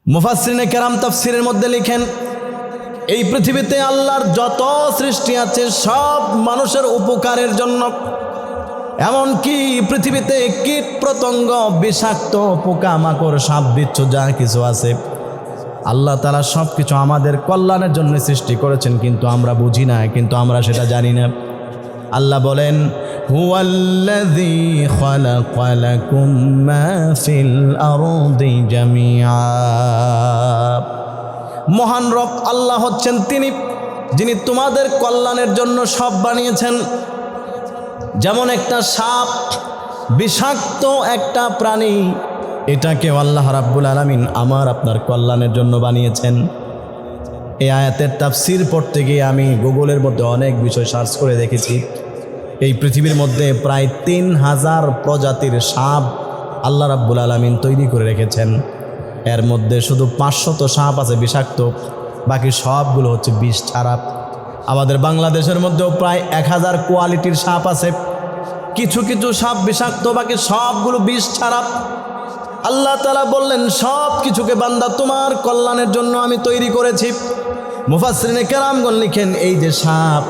মুফাসসিরিনে কেরাম তাফসীরের মধ্যে লিখেন, এই পৃথিবীতে আল্লাহর যত সৃষ্টি আছে সব মানুষের উপকারের জন্য। এমনকি পৃথিবীতে কীট পতঙ্গ, বিষাক্ত পোকামাকড়, সাপ বিচ্ছু যা কিছু আছে আল্লাহ তাআলা সব কিছু আমাদের কল্যাণের জন্য সৃষ্টি করেছেন, কিন্তু আমরা বুঝি না, কিন্তু আমরা সেটা জানি না। আল্লাহ বলেন, হুয়াল্লাযী খালাকা লাকুম মা ফিল আরদি জামিআ। মহান রব আল্লাহ হচ্ছেন তিনি, যিনি তোমাদের কল্যাণের জন্য সব বানিয়েছেন। যেমন একটা সাপ, বিষাক্ত একটা প্রাণী, এটাকে আল্লাহ রাব্বুল আলামিন আমার আপনার কল্যাণের জন্য বানিয়েছেন। এই আয়াতের তাফসীর পড়তে গিয়ে আমি গুগলের মধ্যে অনেক বিষয় সার্চ করে দেখেছি। এই পৃথিবীর মধ্যে প্রায় 3000 প্রজাতির সাপ আল্লাহ রাব্বুল আলামিন তৈরি করে রেখেছেন। এর মধ্যে শুধু 500 সাপ আছে বিষাক্ত, বাকি সবগুলো হচ্ছে বিষ ছাড়া। আমাদের বাংলাদেশের মধ্যেও প্রায় 1000 কোয়ালিটির সাপ আছে। কিছু কিছু সাপ বিষাক্ত, বাকি সবগুলো বিষ ছাড়া। আল্লাহ তাআলা বললেন, সব কিছুকে বান্দা তোমার কল্যাণের জন্য আমি তৈরি করেছি। মুফাসসিরিনে কেরামগণ লিখেন, এই যে সাপ,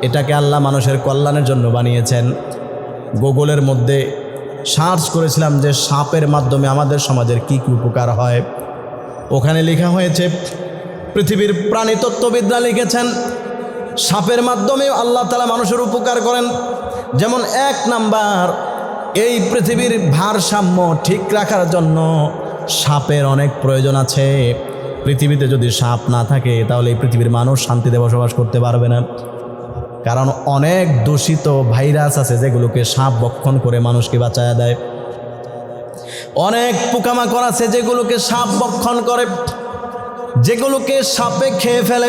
এটাকে আল্লাহ মানুষের কল্যাণের জন্য বানিয়েছেন। গুগলের মধ্যে সার্চ করেছিলাম যে সাপের মাধ্যমে আমাদের সমাজের কি কি উপকার হয়। ওখানে লেখা হয়েছে, পৃথিবীর প্রাণীতত্ত্ববিদরা লিখেছেন, সাপের মাধ্যমে আল্লাহ তাআলা মানুষের উপকার করেন। যেমন 1 নাম্বার, এই পৃথিবীর ভারসাম্য ঠিক রাখার জন্য সাপের অনেক প্রয়োজন আছে। পৃথিবীতে যদি সাপ না থাকে তাহলে এই পৃথিবীর মানুষ শান্তিতে বসবাস করতে পারবে না। কারণ অনেক দূষিত ভাইরাস আছে যেগুলোকে সাপ ভক্ষণ করে মানুষকে বাঁচায়া দেয়। অনেক পোকামাকড় আছে যেগুলোকে সাপ ভক্ষণ করে, যেগুলোকে সাপে খেয়ে ফেলে।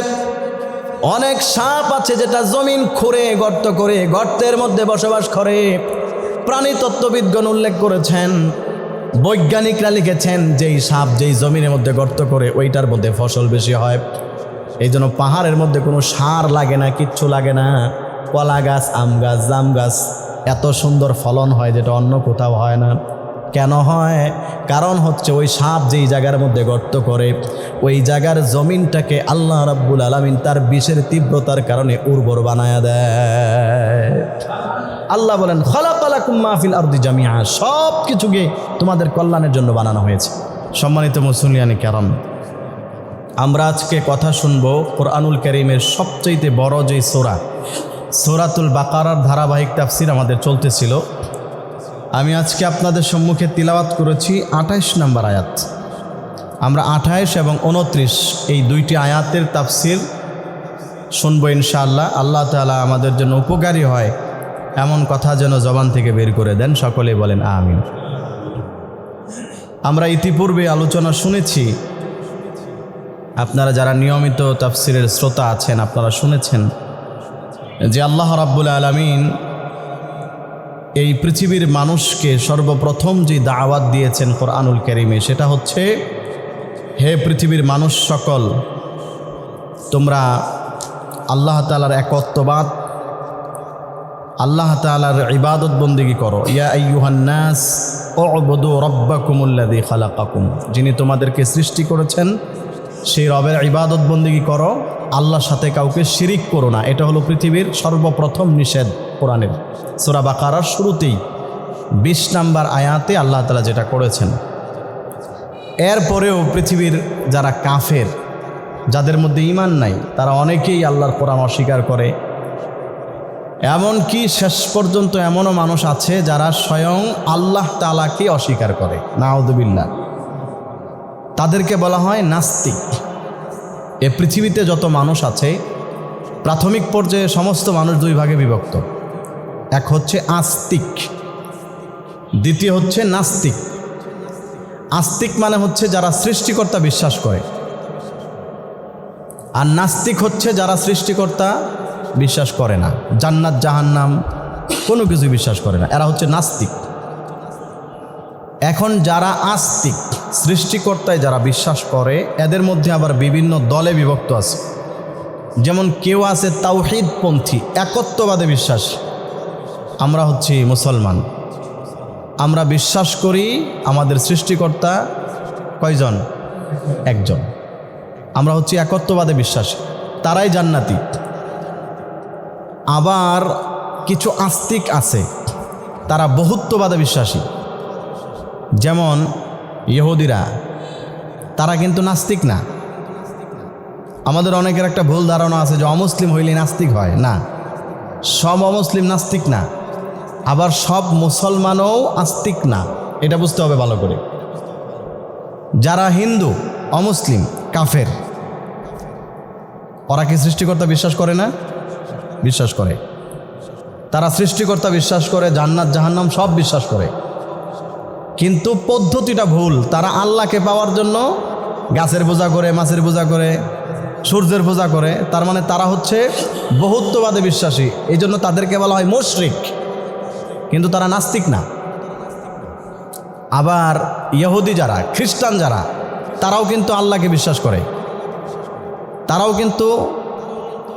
অনেক সাপ আছে যেটা জমিন খুঁড়ে গর্ত করে গর্তের মধ্যে বসবাস করে। প্রাণীতত্ত্ববিদগণ উল্লেখ করেছেন, বৈজ্ঞানিকরা লিখেছেন, যেই সাপ যেই জমিনের মধ্যে গর্ত করে ওইটার মধ্যে ফসল বেশি হয়। এই জন্য পাহাড়ের মধ্যে কোনো সার লাগে না, কিচ্ছু লাগে না। কলা গাছ, আম গাছ, জাম গাছ এত সুন্দর ফলন হয় যেটা অন্য কোথাও হয় না। কেন হয়? কারণ হচ্ছে ওই সাপ যেই জায়গার মধ্যে গর্ত করে ওই জায়গার জমিনটাকে আল্লাহ রাব্বুল আলামিন তার বিষের তীব্রতার কারণে উর্বর বানায়া দেয়। আল্লাহ বলেন, খালাকা লাকুম মা ফিল আরদি জামিআ, সব কিছুকে তোমাদের কল্যাণের জন্য বানানো হয়েছে। সম্মানিত মুসলিয়ানে কেরাম, আমরা আজকে কথা শুনবো কোরআনুল কারীমের সবচেয়ে বড় যে সূরা, সূরাতুল বাকারার ধারাবাহিক তাফসীর আমাদের চলতেছিল। আমি আজকে আপনাদের সম্মুখে তিলাওয়াত করেছি 28 নম্বর আয়াত। আমরা 28 এবং 29 এই দুইটি আয়াতের তাফসীর শুনবো ইনশাআল্লাহ। আল্লাহ তাআলা আমাদের জন্য উপকারী হয় এমন কথা যেন জবান থেকে বের করে দেন। সকলে বলেন আমিন। আমরা ইতিপূর্বে আলোচনা শুনেছি, আপনারা যারা নিয়মিত তাফসীরের শ্রোতা আছেন আপনারা শুনেছেন যে আল্লাহ রাব্বুল আলামিন এই পৃথিবীর মানুষকে সর্বপ্রথম যে দাওয়াত দিয়েছেন কোরআনুল কারীমে, সেটা হচ্ছে, হে পৃথিবীর মানুষ সকল, তোমরা আল্লাহ তাআলার একত্ববাদ, আল্লাহ তাআলার ইবাদত বন্দেগী করো। ইয়া আইয়ুহান নাস উ'বুদু রাব্বাকুমুল্লাযী খালাকাকুম, যিনি তোমাদেরকে সৃষ্টি করেছেন সেই রবের ইবাদত বন্দেগী করো, আল্লাহর সাথে কাউকে শিরিক করো না। এটা হলো পৃথিবীর সর্বপ্রথম নিষেধ কোরআনের। সূরা বাকারার শুরুতেই 20 নম্বর আয়াতে আল্লাহ তাআলা যেটা করেছেন। এরপরেও পৃথিবীর যারা কাফের, যাদের মধ্যে ঈমান নাই, তারা অনেকেই আল্লাহর কোরআন অস্বীকার করে। এমনকি শেষ পর্যন্ত এমনও মানুষ আছে যারা স্বয়ং আল্লাহ তাআলাকে অস্বীকার করে, নাউযুবিল্লাহ। তাদেরকে বলা হয় নাস্তিক। এ পৃথিবীতে যত মানুষ আছে প্রাথমিক পর্যায়ে সমস্ত মানুষ 2 ভাগে বিভক্ত। এক হচ্ছে আস্তিক, দ্বিতীয় হচ্ছে নাস্তিক। আস্তিক মানে হচ্ছে যারা সৃষ্টিকর্তা বিশ্বাস করে, আর নাস্তিক হচ্ছে যারা সৃষ্টিকর্তা বিশ্বাস করে না, জান্নাত জাহান্নাম কোনো কিছু বিশ্বাস করে না, এরা হচ্ছে নাস্তিক। এখন যারা আস্তিক, সৃষ্টিকর্তায় যারা বিশ্বাস করে, এদের মধ্যে আবার বিভিন্ন দলে বিভক্ত আছে। যেমন কেউ আছে তাওহীদপন্থী, একত্ববাদে বিশ্বাস। আমরা হচ্ছি মুসলমান, আমরা বিশ্বাস করি আমাদের সৃষ্টিকর্তা কয়জন? একজন। আমরা হচ্ছি একত্ববাদে বিশ্বাসী, তারাই জান্নাতি। আবার কিছু আস্তিক আছে, তারা বহুত্ববাদে বিশ্বাসী। যেমন ইহুদিরা, তারা কিন্তু নাস্তিক না। আমাদের অনেকের একটা ভুল ধারণা আছে যে অমুসলিম হইলে নাস্তিক হয়। না, সব অমুসলিম নাস্তিক না, আবার সব মুসলমানও আস্তিক না, এটা বুঝতে হবে ভালো করে। যারা হিন্দু অমুসলিম কাফের, ওরা কি সৃষ্টিকর্তা বিশ্বাস করে না? বিশ্বাস করে। তারা সৃষ্টিকর্তা বিশ্বাস করে, জান্নাত জাহান্নাম সব বিশ্বাস করে, কিন্তু পদ্ধতিটা ভুল। তারা আল্লাহকে পাওয়ার জন্য গাছের পূজা করে, মাছের পূজা করে, সূর্যের পূজা করে। তার মানে তারা হচ্ছে বহুত্ববাদে বিশ্বাসী, এই জন্য তাদেরকে বলা হয় মুশরিক, কিন্তু তারা নাস্তিক না। আবার ইহুদি যারা, খ্রিস্টান যারা, তারাও কিন্তু আল্লাহকে বিশ্বাস করে, তারাও কিন্তু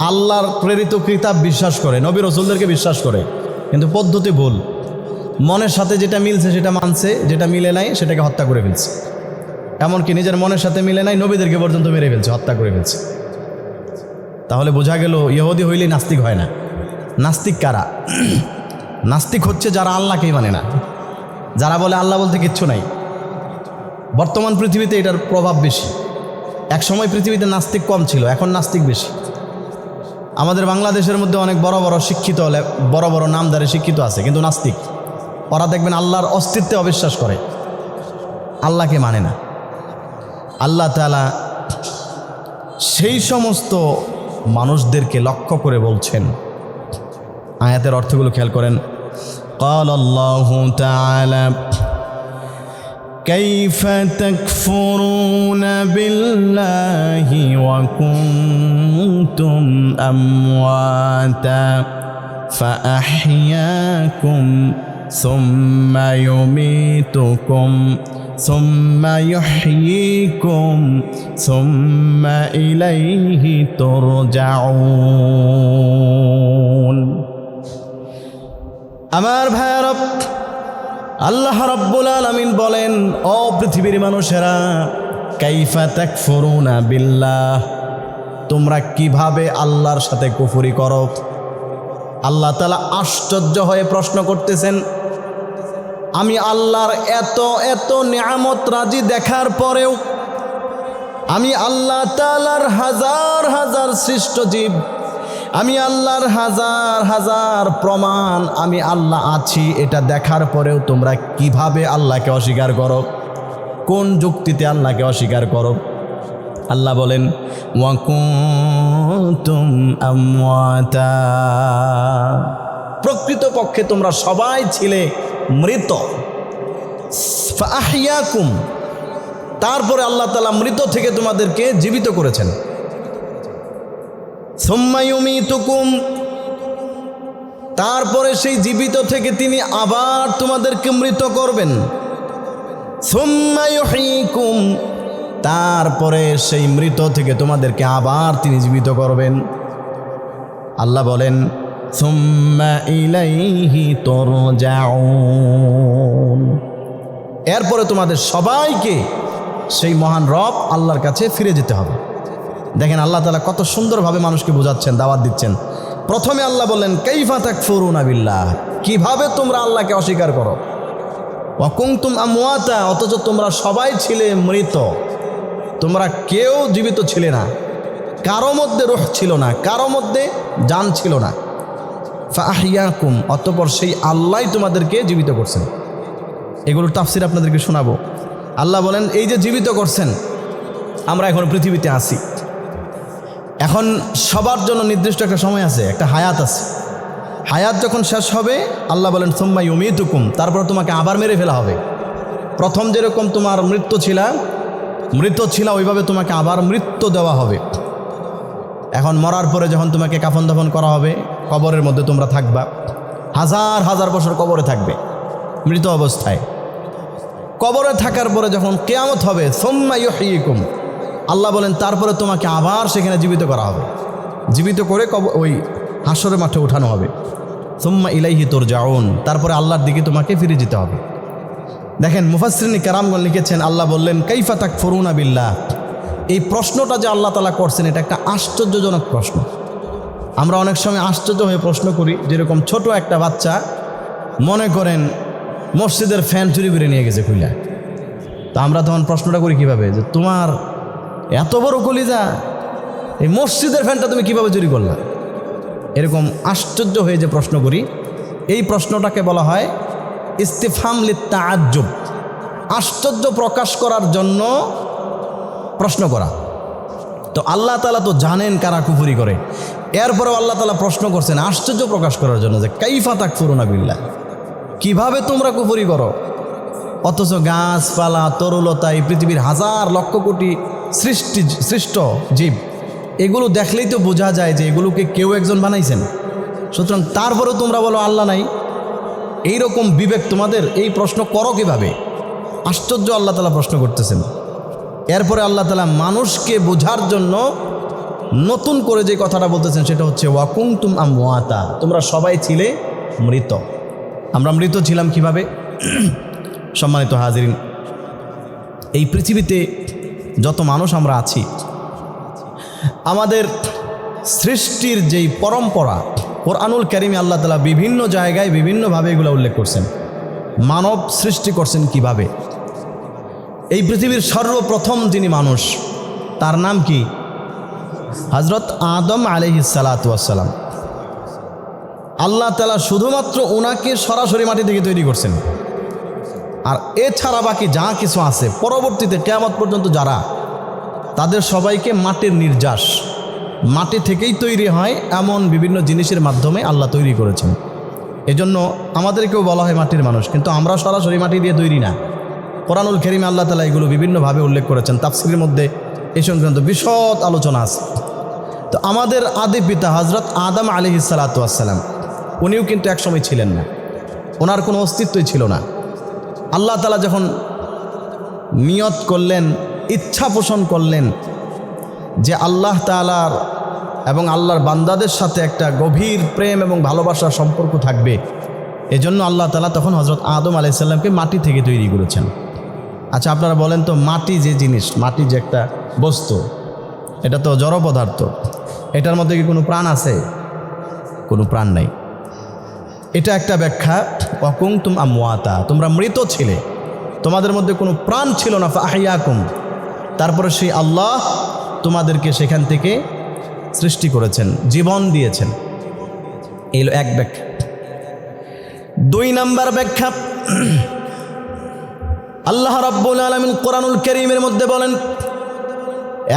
আল্লাহর প্রেরিত কিতাব বিশ্বাস করে, নবী রাসূলদেরকে বিশ্বাস করে, কিন্তু পদ্ধতি ভুল। মনের সাথে যেটা মিলছে সেটা মানছে, যেটা মিলে নাই সেটাকে হত্যা করে ফেলছে। এমনকি নিজের মনের সাথে মিলে নাই নবীদেরকে পর্যন্ত মেরে ফেলছে, হত্যা করে ফেলছে। তাহলে বোঝা গেল ইহুদি হইলেই নাস্তিক হয় না। নাস্তিক কারা? নাস্তিক হচ্ছে যারা আল্লাহকেই মানে না, যারা বলে আল্লাহ বলতে কিচ্ছু নাই। বর্তমান পৃথিবীতে এটার প্রভাব বেশি। এক সময় পৃথিবীতে নাস্তিক কম ছিল, এখন নাস্তিক বেশি। আমাদের বাংলাদেশের মধ্যে অনেক বড় বড় শিক্ষিত, বড় বড় নামদারি শিক্ষিত আছে, কিন্তু নাস্তিক। ওরা দেখবেন আল্লাহর অস্তিত্বে অবিশ্বাস করে, আল্লাহকে মানে না। আল্লাহ তাআলা সেই সমস্ত মানুষদেরকে লক্ষ্য করে বলছেন, আয়াতের অর্থগুলো খেয়াল করেন। قال الله تعالى كيف تكفرون بالله وكنتم أمواتا فأحياكم ثم يميتكم ثم يحييكم ثم إليه ترجعون। আমার ভাইরা, আল্লাহ রাব্বুল আলামিন বলেন, ও পৃথিবীর মানুষেরা, কাইফা তাকফুরুনা বিল্লাহ, তোমরা কিভাবে আল্লাহর সাথে কুফরি করো। আল্লাহ তাআলা আশ্চর্য হয়ে প্রশ্ন করতেছেন, আমি আল্লাহর এত এত নিয়ামত রাজি দেখার পরেও, আমি আল্লাহ তাআলার হাজার হাজার সৃষ্ট জীব, আমি আল্লাহর হাজার হাজার প্রমাণ, আমি আল্লাহ আছি, এটা দেখার পরেও তোমরা কিভাবে আল্লাহকে অস্বীকার করো? কোন যুক্তিতে আল্লাহকে অস্বীকার করো? আল্লাহ বলেন, ওয়া কুনতুম আমওয়াতা, প্রকৃতপক্ষে তোমরা সবাই ছিলে মৃত। ফাআহইয়াকুম, তারপরে আল্লাহ তাআলা মৃত থেকে তোমাদেরকে জীবিত করেছেন। সুম্মা ইউমিতুকুম, তারপরে সেই জীবিত থেকে তিনি আবার তোমাদেরকে মৃত করবেন। সুম্মা ইউহয়িকুম, তারপরে সেই মৃত থেকে তোমাদেরকে আবার তিনি জীবিত করবেন। আল্লাহ বলেন, সুম্মা ইলাইহি তুরজাউন, এরপরে তোমাদের সবাইকে সেই মহান রব আল্লাহর কাছে ফিরে যেতে হবে। দেখেন আল্লাহ তাআলা কত সুন্দরভাবে মানুষকে বোঝাচ্ছেন, দাওয়াত দিচ্ছেন। প্রথমে আল্লাহ বললেন, কাইফা তাকফুরুনা বিল্লাহ, কিভাবে তোমরা আল্লাহকে অস্বীকার করো। ওয়া কুনতুম আমওয়াতা, অথচ তোমরা সবাই ছিলে মৃত, তোমরা কেউ জীবিত ছিলে না, কারো মধ্যে রূহ ছিল না, কারো মধ্যে জান ছিল না। ফাআহইয়াকুম, অতঃপর সেই আল্লাহই তোমাদেরকে জীবিত করছেন। এগুলোর তাফসীর আপনাদেরকে শোনাবো। আল্লাহ বলেন, এই যে জীবিত করছেন, আমরা এখন পৃথিবীতে আছি, এখন সবার জন্য নির্দিষ্ট একটা সময় আছে, একটা হায়াত আছে। হায়াত যখন শেষ হবে, আল্লাহ বলেন, সুম্মা ইউমিতুকুম, তারপর তোমাকে আবার মেরে ফেলা হবে। প্রথম যেরকম তোমার মৃত্যু ছিল ওইভাবে তোমাকে আবার মৃত্যু দেওয়া হবে। এখন মরার পরে যখন তোমাকে কাফন দাফন করা হবে, কবরের মধ্যে তোমরা থাকবা, হাজার হাজার বছর কবরে থাকবে মৃত অবস্থায়। কবরে থাকার পরে যখন কিয়ামত হবে, সুম্মা ইউহয়িকুম, আল্লাহ বলেন তারপরে তোমাকে আবার সেখানে জীবিত করা হবে, জীবিত করে ওই হাসরের মাঠে উঠানো হবে। সুম্মা ইলাইহি তুরজাউন, তারপরে আল্লাহর দিকে তোমাকে ফিরে যেতে হবে। দেখেন মুফাসসিরিন কেরামগণ লিখেছেন, আল্লাহ বললেন কাইফা তাকফুরুনা বিল্লাহ। এই প্রশ্নটা যে আল্লাহ তাআলা করছেন এটা একটা আশ্চর্যজনক প্রশ্ন। আমরা অনেক সময় আশ্চর্য হয়ে প্রশ্ন করি, যেরকম ছোট একটা বাচ্চা মনে করেন মসজিদের ফ্যান চুরি করে নিয়ে গেছে খুইলা, তো আমরা তখন প্রশ্নটা করি কিভাবে, যে তোমার এত বড় কলিজা, এই মসজিদের ফ্যানটা তুমি কিভাবে চুরি করলা? এরকম আশ্চর্য হয়ে যে প্রশ্ন করি, এই প্রশ্নটাকে বলা হয় ইস্তিফহাম লিত্তাআজ্জুব, আশ্চর্য প্রকাশ করার জন্য প্রশ্ন করা। তো আল্লাহ তাআলা তো জানেন কারা কুফরি করে, এরপরেও আল্লাহ তাআলা প্রশ্ন করছেন আশ্চর্য প্রকাশ করার জন্য, যে কাইফা তাকফুরুনা বিল্লাহ, কিভাবে তোমরা কুফরি করো? অথচ গাছপালা, তরুলতা, এই পৃথিবীর হাজার লক্ষ কোটি সৃষ্ট জীব, এগুলো দেখলেই তো বোঝা যায় যে এগুলোকে কেউ একজন বানাইছেন। সুতরাং তারপরেও তোমরা বলো আল্লাহ নাই। এইরকম বিবেক তোমাদের, এই প্রশ্ন করো কিভাবে? আশ্চর্য আল্লাহ তাআলা প্রশ্ন করতেছেন। এরপরে আল্লাহ তাআলা মানুষকে বোঝার জন্য নতুন করে যে কথাটা বলতেছেন সেটা হচ্ছে ওয়াকুনতুম আমওয়াতা, তোমরা সবাই ছিলে মৃত। আমরা মৃত ছিলাম কিভাবে? সম্মানিত হাজিরিন, এই পৃথিবীতে যত মানুষ আমরা আছি, আমাদের সৃষ্টির যেই পরম্পরা, কোরআনুল কারীমে আল্লাহ তাআলা বিভিন্ন জায়গায় বিভিন্নভাবে এগুলো উল্লেখ করছেন। মানব সৃষ্টি করছেন কিভাবে? এই পৃথিবীর সর্বপ্রথম যিনি মানুষ, তার নাম কি? হযরত আদম আলাইহিস সালাতু ওয়াস সালাম। আল্লাহ তাআলা শুধুমাত্র ওনাকে সরাসরি মাটি থেকে তৈরি করছেন, আর এছাড়া বাকি যা কিছু আছে পরবর্তীতে কিয়ামত পর্যন্ত যারা, তাদের সবাইকে মাটির নির্যাস, মাটি থেকেই তৈরি হয় এমন বিভিন্ন জিনিসের মাধ্যমে আল্লাহ তৈরি করেছেন। এজন্য আমাদেরকেও বলা হয় মাটির মানুষ, কিন্তু আমরা সরাসরি মাটি দিয়ে তৈরি না। কোরআনুল কারীমে আল্লাহ তাআলা এগুলো বিভিন্নভাবে উল্লেখ করেছেন, তাফসীরের মধ্যে এই সংক্রান্ত বিশদ আলোচনা আছে। তো আমাদের আদি পিতা হযরত আদম আলাইহিস সালাতু ওয়াস সালাম, উনিও কিন্তু একসময় ছিলেন না, ওনার কোনো অস্তিত্বই ছিল না। আল্লাহ তাআলা যখন নিয়ত করলেন, ইচ্ছা পোষণ করলেন যে আল্লাহ তাআলার এবং আল্লাহর বান্দাদের সাথে একটা গভীর প্রেম এবং ভালোবাসার সম্পর্ক থাকবে, এজন্য আল্লাহ তাআলা তখন হযরত আদম আলাইহিস সালামকে মাটি থেকে তৈরি করেছেন। আচ্ছা, আপনারা বলেন তো, মাটি যে জিনিস, মাটি যে একটা বস্তু, এটা তো জড় পদার্থ, এটার মধ্যে কি কোনো প্রাণ আছে? কোনো প্রাণ নাই। এটা একটা ব্যাখ্যা, ওয়াকুনতুম আমওয়াতা, তোমরা মৃত ছিলে, তোমাদের মধ্যে কোনো প্রাণ ছিল না, ফাআহইয়াকুম, তারপরে সেই আল্লাহ তোমাদেরকে সেখান থেকে সৃষ্টি করেছেন, জীবন দিয়েছেন। এই হলো এক ব্যাখ্যা। দুই নাম্বার ব্যাখ্যা, আল্লাহ রাব্বুল আলামিন কোরআনুল কারীমের মধ্যে বলেন,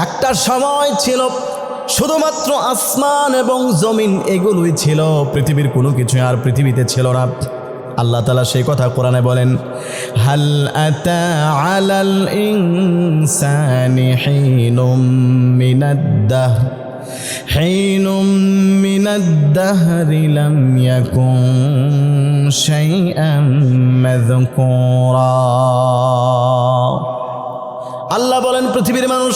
একটা সময় ছিল শুধুমাত্র আসমান এবং জমিন এগুলোই ছিল, পৃথিবীর কোনো কিছু আর পৃথিবীতে ছিল না। আল্লাহ তাআলা সেই কথা কোরআনে বলেন, হাল আতা আলাল ইনসানি হিনুম মিনাদ দাহরি লাম ইয়াকুন শাইআম মাযকুরা। আল্লাহ বলেন, পৃথিবীর মানুষ,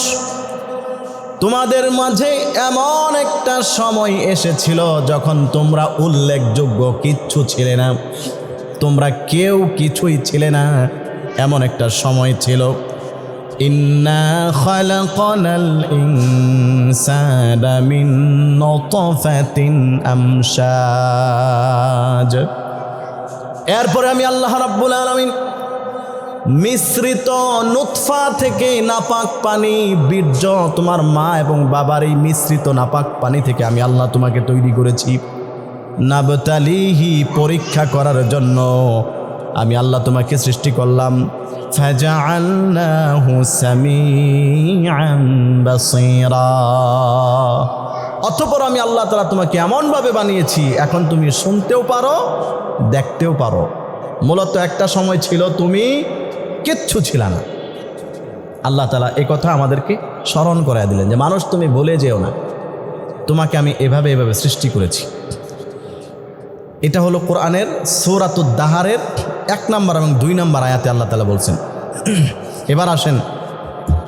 তোমাদের মাঝে এমন একটা সময় এসেছিল যখন তোমরা উল্লেখযোগ্য কিচ্ছু ছিলে না, তোমরা কেউ কিছুই ছিলে না। এমন একটা সময় ছিল, ইন্না খালাকনাল ইনসানা মিন নুতফাতিন আমশাজ। এরপরে আমি আল্লাহ রাব্বুল আলামিন মিশ্রিত নুতফা থেকে নাপাক পানি, বীর্য, তোমার মা এবং বাবার এই মিশ্রিত নাপাক পানি থেকে আমি আল্লাহ তোমাকে তৈরি করেছি। নাবতালিহি, পরীক্ষা করার জন্য আমি আল্লাহ তোমাকে সৃষ্টি করলাম। ফাজআলনাহু সামিআন বাসীরা, অতঃপর আমি আল্লাহ তাআলা তোমাকে এমনভাবে বানিয়েছি এখন তুমি শুনতেও পারো, দেখতেও পারো। মূলত একটা সময় ছিল তুমি কিচ্ছু ছিল না। আল্লাহ তাআলা এই কথা আমাদেরকে স্মরণ করায় দিলেন যে মানুষ, তুমি ভুলে যেও না, তোমাকে আমি এভাবে এভাবে সৃষ্টি করেছি। এটা হলো কোরআনের সূরাতুদ দাহারের 1 নম্বর এবং 2 নম্বর আয়াতে আল্লাহ তাআলা বলছেন। এবার আসেন,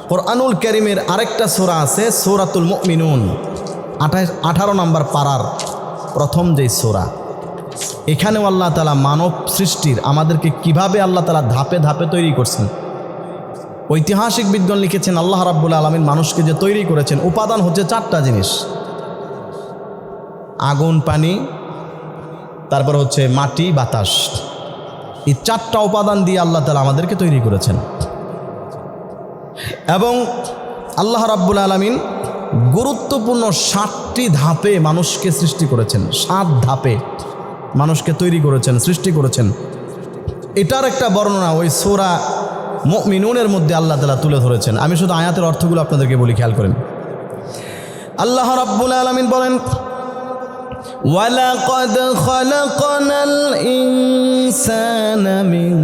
কোরআনুল কারীমের আরেকটা সূরা আছে, সূরাতুল মুমিনুন, 18 নম্বর পারার প্রথম যেই সূরা, এখানেও আল্লাহ তাআলা মানব সৃষ্টির আমাদেরকে কিভাবে আল্লাহ তাআলা ধাপে ধাপে তৈরি করছেন। ঐতিহাসিক বিদ্বান লিখেছেন আল্লাহ রাব্বুল আলামিন মানুষকে যে তৈরি করেছেন, উপাদান হচ্ছে 4টা জিনিস: আগুন, পানি, তারপর হচ্ছে মাটি, বাতাস। এই 4টা উপাদান দিয়ে আল্লাহ তাআলা আমাদেরকে তৈরি করেছেন। এবং আল্লাহ রাব্বুল আলামিন গুরুত্বপূর্ণ 7টি ধাপে মানুষকে সৃষ্টি করেছেন। 7 ধাপে মানুষকে তৈরি করেছেন, সৃষ্টি করেছেন। এটার একটা বর্ণনা ওই সূরা মুমিনুনের মধ্যে আল্লাহ তাআলা তুলে ধরেছেন। আমি শুধু আয়াতের অর্থগুলো আপনাদেরকে বলি, খেয়াল করেন। আল্লাহ রাব্বুল আলামিন বলেন, ওয়ালাকাদ খালাকনাল ইনসানা মিন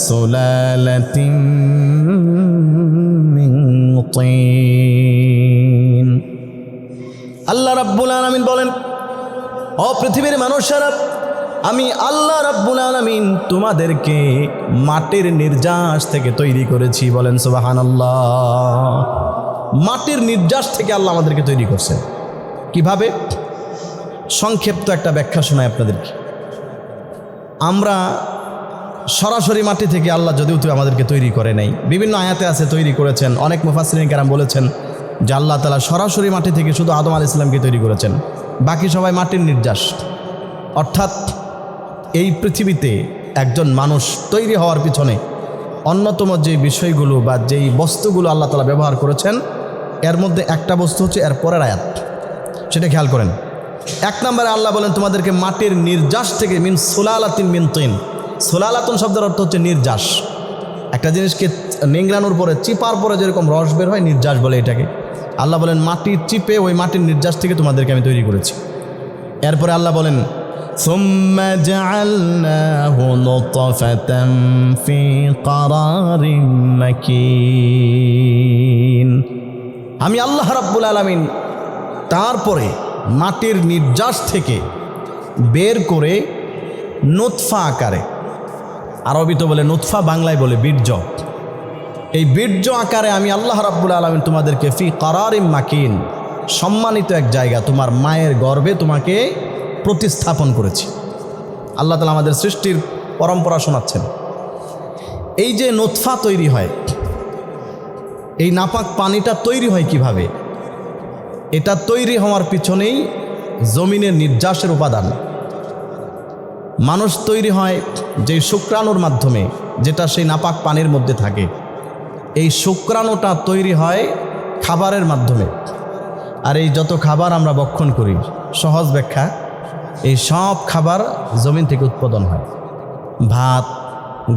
সুলালাতিন মিন তিন। আল্লাহ রাব্বুল আলামিন বলেন, ও পৃথিবীর মানুষেরা, আমি আল্লাহ রাব্বুল আলামিন তোমাদেরকে মাটির নির্যাস থেকে তৈরি করেছি। বলেন সুবহানাল্লাহ। মাটির নির্যাস থেকে আল্লাহ আমাদেরকে তৈরি করছেন। কিভাবে? সংক্ষিপ্ত একটা ব্যাখ্যা শোনাই আপনাদেরকে। আমরা সরাসরি মাটি থেকে আল্লাহ যদিও আমাদেরকে তৈরি করে নাই, বিভিন্ন আয়াতে আছে তৈরি করেছেন। অনেক মুফাসসিরিন কেরাম বলেছেন যে আল্লাহ তাআলা সরাসরি মাটি থেকে শুধু আদম আলাইহিস সালামকে তৈরি করেছেন, বাকি সবাই মাটির নির্যাস। অর্থাৎ এই পৃথিবীতে একজন মানুষ তৈরি হওয়ার পিছনে অন্যতম যে বিষয়গুলো বা যেই বস্তুগুলো আল্লাহ তাআলা ব্যবহার করেছেন, এর মধ্যে একটা বস্তু হচ্ছে এর পরের আয়াত, সেটা খেয়াল করেন। 1 নম্বরে আল্লাহ বলেন তোমাদেরকে মাটির নির্যাস থেকে, মিন সুলালাতিন মিন তিন। সুলালাতুন শব্দের অর্থ হচ্ছে নির্যাস। একটা জিনিসকে নিংড়ানোর পরে, চিপার পরে যেরকম রস বের হয়, নির্যাস বলে এটাকে। আল্লাহ বলেন মাটির চিপে ওই মাটির নির্যাস থেকে তোমাদেরকে আমি তৈরি করেছি। এরপরে আল্লাহ বলেন, সুম্মা জাআলনাহু নুতফাতান ফি ক্বারারিন মাকিন। আমি আল্লাহ রাব্বুল আলামিন তারপরে মাটির নির্যাস থেকে বের করে নুতফা আকারে, আরবি তো বলে নুতফা, বাংলায় বলে বীর্য। এই বীর্য আকারে আমি আল্লাহ রাব্বুল আলামিন তোমাদেরকে ফি ক্বারারিন মাকিন, সম্মানিত এক জায়গা, তোমার মায়ের গর্ভে তোমাকে প্রতিস্থাপন করেছি। আল্লাহ তাআলা আমাদের সৃষ্টির পরম্পরা শোনাচ্ছেন। এই যে নুতফা তৈরি হয়, এই নাপাক পানিটা তৈরি হয় কিভাবে? এটা তৈরি হওয়ার পিছনেই জমিনের নির্যাসের উপাদান। মানুষ তৈরি হয় যে শুক্রাণুর মাধ্যমে, যেটা সেই নাপাক পানির মধ্যে থাকে। এই শুক্রাণুটা তৈরি হয় খাবারের মাধ্যমে। আর এই যত খাবার আমরা ভক্ষণ করি, সহজ ব্যাখ্যা, এই সব খাবার জমিন থেকে উৎপাদন হয়। ভাত,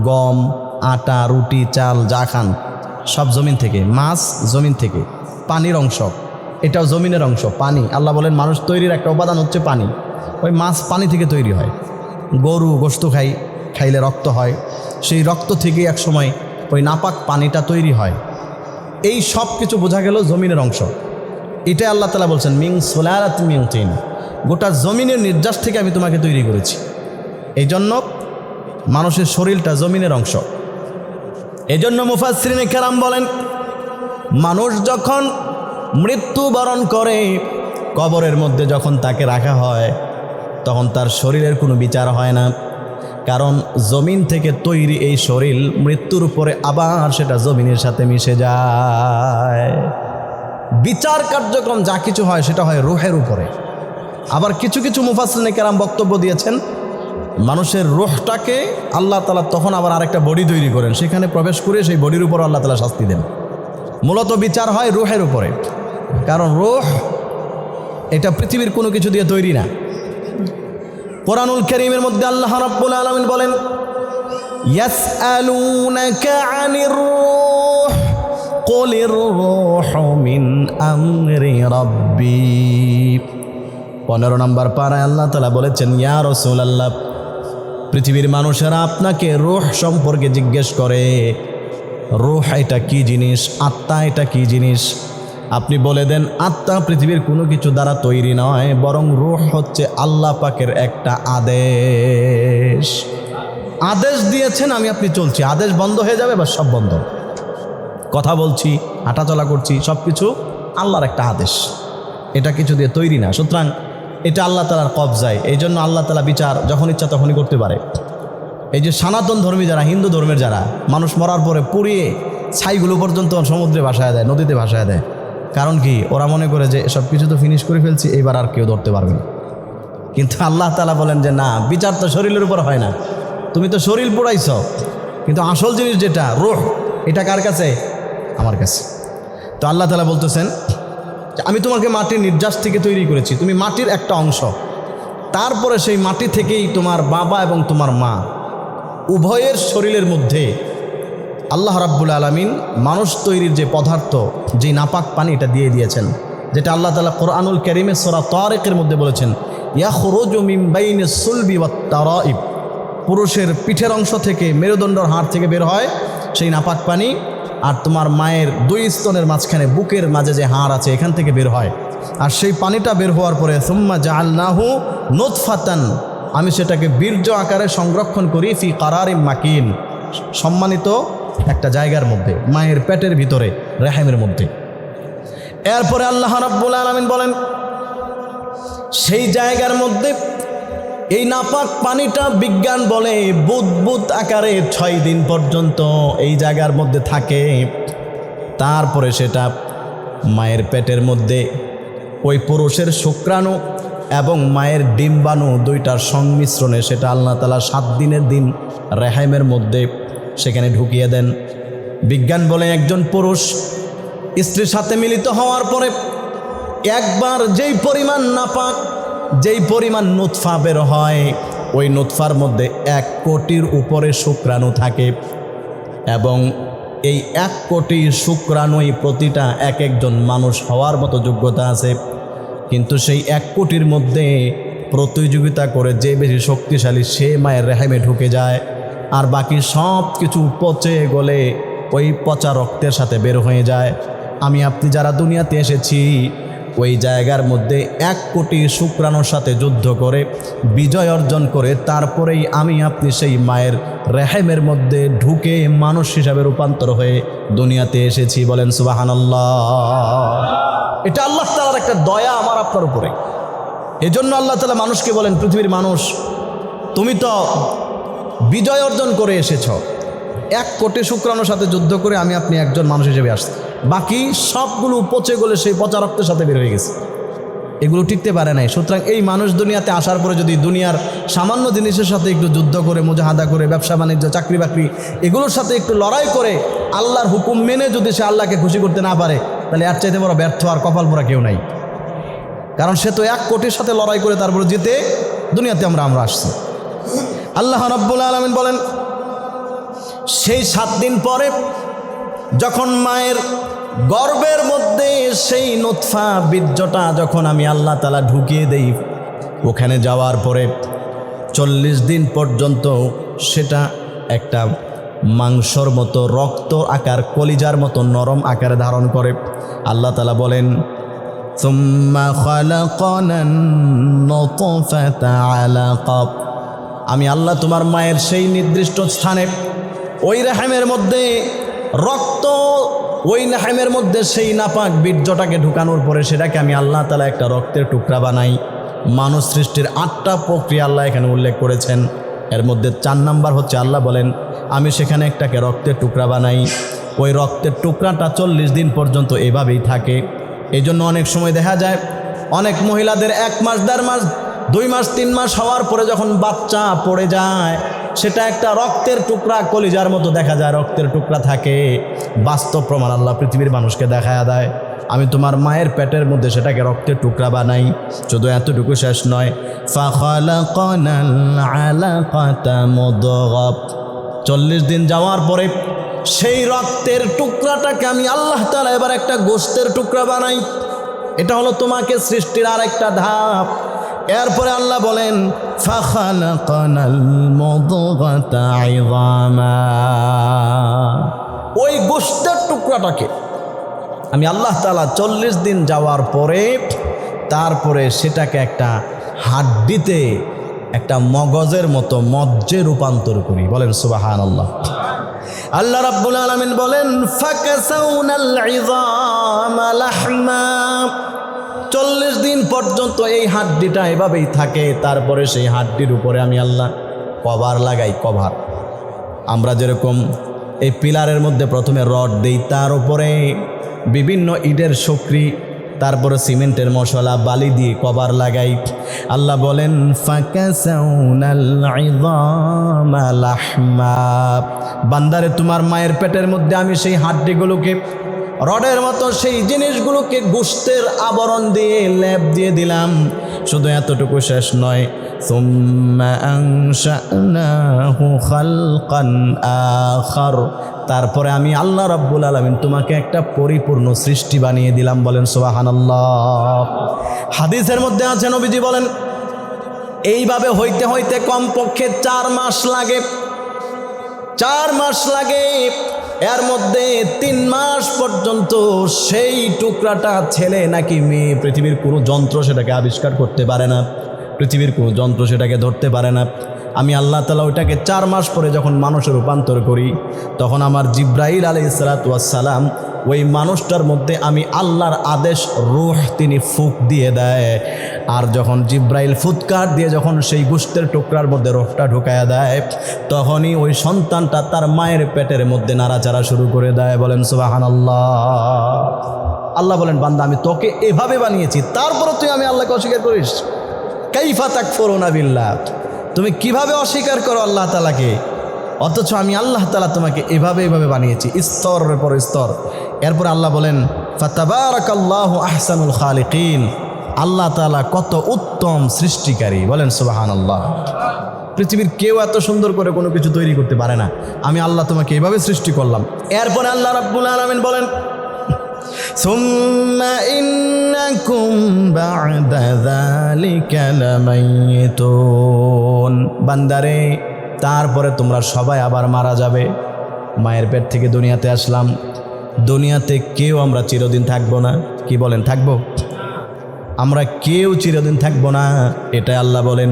গম, আটা, রুটি, চাল যা খান সব জমিন থেকে। মাছ জমিন থেকে। পানির অংশ, এটাও জমিনের অংশ, পানি। আল্লাহ বলেন মানুষ তৈরির একটা উপাদান হচ্ছে পানি। ওই মাছ পানি থেকে তৈরি হয়। গরু গোশত খাইলে রক্ত হয়, সেই রক্ত থেকে এক সময় ওই নাপাক পানিটা তৈরি হয়। এই সব কিছু বোঝা গেল জমিনের অংশ। এটাই আল্লাহ তাআলা বলছেন, মিন সুলালাতিন মিন তিন। গোটা জমিনের নির্যাস থেকে আমি তোমাকে তৈরি করেছি। এই জন্য মানুষের শরীরটা জমিনের অংশ। এই জন্য মুফাসসিরিনে কেরাম বলেন, মানুষ যখন মৃত্যুবরণ করে, কবরের মধ্যে যখন তাকে রাখা হয়, তখন তার শরীরের কোনো বিচার হয় না। কারণ জমিন থেকে তৈরি এই শরীর মৃত্যুর উপরে আবার সেটা জমিনের সাথে মিশে যায়। বিচার কার্যক্রম যা কিছু হয় সেটা হয় রূহের উপরে। আবার কিছু কিছু মুফাসসিরিনে কেরাম বক্তব্য দিয়েছেন, মানুষের রূহটাকে আল্লাহ তাআলা তখন আবার আরেকটা বডি তৈরি করেন, সেখানে প্রবেশ করে সেই বডির উপর আল্লাহ তাআলা শাস্তি দেন। মূলত বিচার হয় রূহের উপরে, কারণ রূহ এটা পৃথিবীর কোনো কিছু দিয়ে তৈরি না। কোরআনুল কারীমের মধ্যে আল্লাহ রাব্বুল আলামিন বলেন, ইয়াসআলুনাকা আনির রূহ কুলির রূহু মিন আমরি রাব্বি। 15 নম্বর পারায় আল্লাহ তাআলা বলেছেন, ইয়া রাসূলুল্লাহ, পৃথিবীর মানুষেরা আপনাকে রূহ সম্পর্কে জিজ্ঞেস করে, রূহ এটা কি জিনিস, আত্মা এটা কি জিনিস। আপনি বলে দেন, আত্মা পৃথিবীর কোনো কিছু দ্বারা তৈরি নয়, বরং রূহ হচ্ছে আল্লাহ পাকের একটা আদেশ। আদেশ দিয়েছেন, আমি আপনি চলছি, আদেশ বন্ধ হয়ে যাবে বা সব বন্ধ। কথা বলছি, হাঁটাচলা করছি, সব কিছু আল্লাহর একটা আদেশ, এটা কিছু দিয়ে তৈরি না। সুতরাং এটা আল্লাহ তাআলার কবজায়। এই জন্য আল্লাহ তাআলা বিচার যখন ইচ্ছা তখনই করতে পারে। এই যে সনাতন ধর্মী যারা, হিন্দু ধর্মের যারা, মানুষ মরার পরে পুড়িয়ে ছাইগুলো পর্যন্ত সমুদ্রে ভাসায় দেয়, নদীতে ভাসায় দেয়। কারণ কি? ওরা মনে করে যে সব কিছু তো ফিনিশ করে ফেলছি, এইবার আর কেউ ধরতে পারবে না। কিন্তু আল্লাহ তাআলা বলেন যে না, বিচার তো শরীরের উপর হয় না। তুমি তো শরীর পোড়াইছ, কিন্তু আসল জিনিস যেটা রূহ, এটা কার কাছে? আমার কাছে। তো আল্লাহ তাআলা বলতেছেন যে আমি তোমাকে মাটির নির্যাস থেকে তৈরি করেছি, তুমি মাটির একটা অংশ। তারপরে সেই মাটি থেকেই তোমার বাবা এবং তোমার মা উভয়ের শরীরের মধ্যে আল্লাহ রাব্বুল আলামিন মানুষ তৈরির যে পদার্থ, যে নাপাক পানি, এটা দিয়ে দিয়েছেন। যেটা আল্লাহ তাআলা কোরআনুল কারীমে সূরা তারিকের মধ্যে বলেছেন, ইয়াখরুজু মিন বাইনিস সুলবি ওয়াত তারাইব। পুরুষের পিঠের অংশ থেকে, মেরুদণ্ডর হাড় থেকে বের হয় সেই নাপাক পানি, আর তোমার মায়ের দুই স্তনের মাঝখানে বুকের মাঝে যে হাড় আছে এখান থেকে বের হয়। আর সেই পানিটা বের হওয়ার পরে সুম্মা জাআলনাহু নুতফাতান, আমি সেটাকে বীর্য আকারে সংরক্ষণ করি, ফি কারারিম মাকিন, সম্মানিত একটা জায়গার মধ্যে, মায়ের পেটের ভিতরে, রেহেমের মধ্যে। এরপরে আল্লাহ রাব্বুল আলামিন বলেন সেই জায়গার মধ্যে এই নাপাক পানিটা বিজ্ঞান বলে বুদবুদ আকারে 6 দিন পর্যন্ত এই জায়গার মধ্যে থাকে। তারপরে সেটা মায়ের পেটের মধ্যে ওই পুরুষের শুক্রাণু এবং মায়ের ডিম্বাণু দুইটার সংমিশ্রণে সেটা আল্লাহ তাআলা 7 দিনের দিন রেহেমের মধ্যে সেখানে ঢুকিয়ে দেন। বিজ্ঞান বলে একজন পুরুষ স্ত্রীর সাথে মিলিত হওয়ার পরে একবার যেই পরিমাণ নাপাক, যেই পরিমাণ নুতফা বের হয়, ওই নুতফার মধ্যে 1 কোটির উপরে শুক্রাণু থাকে এবং এই 1 কোটি শুক্রাণুই প্রতিটা এক একজন মানুষ হওয়ার মতো যোগ্যতা আছে। কিন্তু সেই 1 কোটির মধ্যে প্রতিযোগিতা করে যে বেশি শক্তিশালী সে মায়ের রেহেমে ঢুকে যায়, আর বাকি সব কিছু পচে গলে ওই পচা রক্তের সাথে বের হয়ে যায়। আমি আপনি যারা দুনিয়াতে এসেছি ওই জায়গার মধ্যে 1 কোটি শুক্রাণুর সাথে যুদ্ধ করে বিজয় অর্জন করে তারপরেই আমি আপনি সেই মায়ের রেহেমের মধ্যে ঢুকে মানুষ হিসাবে রূপান্তর হয়ে দুনিয়াতে এসেছি। বলেন সুবহানাল্লাহ। এটা আল্লাহ তাআলার একটা দয়া আমার আপনার উপরে। এজন্য আল্লাহ তাআলা মানুষকে বলেন, পৃথিবীর মানুষ, তুমি তো বিজয় অর্জন করে এসেছ, 1 কোটি শুক্রাণুর সাথে যুদ্ধ করে আমি আপনি একজন মানুষ হিসেবে আসছি, বাকি সবগুলো পচে গলে সেই পচা রক্তের সাথে বের হয়ে গেছে, এগুলো টিকতে পারে নাই। সুতরাং এই মানুষ দুনিয়াতে আসার পরে যদি দুনিয়ার সামান্য জিনিসের সাথে একটু যুদ্ধ করে, মুজাহাদা করে, ব্যবসা বাণিজ্য, চাকরি বাকরি এগুলোর সাথে একটু লড়াই করে আল্লাহর হুকুম মেনে যদি সে আল্লাহকে খুশি করতে না পারে, তাহলে এর চাইতে বড় ব্যর্থ আর কপাল পোড়া কেউ নাই। কারণ সে তো 1 কোটির সাথে লড়াই করে তারপরে জিতে দুনিয়াতে আমরা আসছি। আল্লাহ রাব্বুল আলামিন বলেন সেই 7 দিন পরে যখন মায়ের গর্ভের মধ্যে সেই নুতফা বীর্যটা যখন আমি আল্লাহ তাআলা ঢুকিয়ে দেই, ওখানে যাওয়ার পরে 40 দিন পর্যন্ত সেটা একটা মাংসর মতো, রক্ত আকার, কলিজার মতো নরম আকারে ধারণ করে। আল্লাহ তাআলা বলেন সুম্মা খালাকানান নুতফাতা আলাকা, আমি আল্লাহ তোমার মায়ের সেই নির্দিষ্ট স্থানে ওই রেহেমের মধ্যে রক্ত, ওই রেহেমের মধ্যে সেই নাপাক বীর্যটাকে ঢুকানোর পরে সেটাকে আমি আল্লাহ তাআলা একটা রক্তের টুকরা বানাই। মানুষ সৃষ্টির 8টা প্রক্রিয়া আল্লাহ এখানে উল্লেখ করেছেন। এর মধ্যে 4 নাম্বার হচ্ছে আল্লাহ বলেন আমি সেখানে একটাকে রক্তের টুকরা বানাই। ওই রক্তের টুকরাটা 40 দিন পর্যন্ত এভাবেই থাকে। এই জন্য অনেক সময় দেখা যায় অনেক মহিলাদের 1 মাস, 1.5 মাস, 2 মাস, 3 মাস হওয়ার পরে যখন বাচ্চা পড়ে যায়, সেটা একটা রক্তের টুকরা, কলিজার মতো দেখা যায়, রক্তের টুকরা থাকে। বাস্তব প্রমাণ আল্লাহ পৃথিবীর মানুষকে দেখায়া দেয়। আমি তোমার মায়ের পেটের মধ্যে সেটাকে রক্তের টুকরা বানাই। শুধু এতটুকু শেষ নয়, ফাখালাকানাল আলাকাতা মুদগা, 40 দিন যাওয়ার পরে সেই রক্তের টুকরাটাকে আমি আল্লাহ তাআলা এবার একটা গোশতের টুকরা বানাই। এটা হলো তোমাকে সৃষ্টির আরেকটা ধাপ। এরপরে আল্লাহ বলেন ফাখালাকানাল মুদগাতা ইযামা, ওই গোশতের টুকরাটাকে আমি আল্লাহ তাআলা 40 দিন যাওয়ার পরে তারপরে সেটাকে একটা হাড্ডিতে, একটা মগজের মতো মজ্জে রূপান্তর করি। বলেন সুবহানাল্লাহ। আল্লাহ রাব্বুল আলামিন বলেন ফাকাসাউনাল ইযামা লাহমা, 40 দিন পর্যন্ত এই হাড্ডিটা এভাবেই থাকে, তারপরে সেই হাড্ডির উপরে আমি আল্লাহ কভার লাগাই। কভার আমরা যেরকম এই পিলারের মধ্যে প্রথমে রড দেই, তার উপরে বিভিন্ন ইটের শক্রি, তারপরে সিমেন্টের মশলা, বালি দিয়ে কভার লাগাই। আল্লাহ বলেন ফাকাসাউনাল ইযামা লাহমা, বান্দারে তোমার মায়ের পেটের মধ্যে আমি সেই হাড্ডিগুলোকে রডের মতো সেই জিনিসগুলোকে গোশতের আবরণ দিয়ে লেপ দিয়ে দিলাম। শুধু এতটুকু শেষ নয়, সুম্মা আনশানাহু খালকান আখার, তারপরে আমি আল্লাহ রাব্বুল আলামিন তোমাকে একটা পরিপূর্ণ সৃষ্টি বানিয়ে দিলাম। বলেন সুবহানাল্লাহ। হাদিসের মধ্যে আছে, নবীজি বলেন এইভাবে হইতে হইতে কমপক্ষে 4 মাস লাগে। 4 মাস লাগে। এর মধ্যে 3 মাস পর্যন্ত সেই টুকরাটা ছেলে নাকি মেয়ে, পৃথিবীর কোনো যন্ত্র সেটাকে আবিষ্কার করতে পারে না, পৃথিবীর কোনো যন্ত্র সেটাকে ধরতে পারে না। আমি আল্লাহ তাআলা ওইটাকে 4 মাস পরে যখন মানুষে রূপান্তর করি, তখন আমার জিব্রাইল আলাইহিস সালাতু ওয়াস সালাম ওই মানুষটার মধ্যে আমি আল্লাহর আদেশ রূহ তিনি ফুঁক দিয়ে দেয়। আর যখন জিব্রাইল ফুৎকার দিয়ে যখন সেই গোশতের টুকরার মধ্যে রূহটা ঢুকায়া দেয়, তখনই ওই সন্তানটা তার মায়ের পেটের মধ্যে নাড়াচাড়া শুরু করে দেয়। বলেন সুবহানাল্লাহ। আল্লাহ বলেন বান্দা আমি তোকে এভাবে বানিয়েছি, তারপরে তুই আমি আল্লাহকে অস্বীকার করিস। কাইফা তাকফুরুনা বিল্লাহ, তুমি কিভাবে অস্বীকার করো আল্লাহ তাআলাকে, অথচ আমি আল্লাহ তাআলা তোমাকে এভাবে বানিয়েছি, স্তরের পর স্তর। এরপর আল্লাহ বলেন ফাতাবারাকাল্লাহু আহসানুল খালিকিন, আল্লাহ তাআলা কত উত্তম সৃষ্টিকারী। বলেন সুবহানাল্লাহ। পৃথিবীর কেউ এত সুন্দর করে কোনো কিছু তৈরি করতে পারে না, আমি আল্লাহ তোমাকে এভাবে সৃষ্টি করলাম। এরপরে আল্লাহ রাব্বুল আলামিন বলেন সুম্মা ইন্নাকুম বা'দা যালিকা লামাইতুন, বান্দারে তারপরে তোমরা সবাই আবার মারা যাবে। মায়ের পেট থেকে দুনিয়াতে আসলাম, দুনিয়াতে কেউ আমরা চিরদিন থাকবো না। কি বলেন, থাকবো? আমরা কেউ চিরদিন থাকবো না, এটা আল্লাহ বলেন।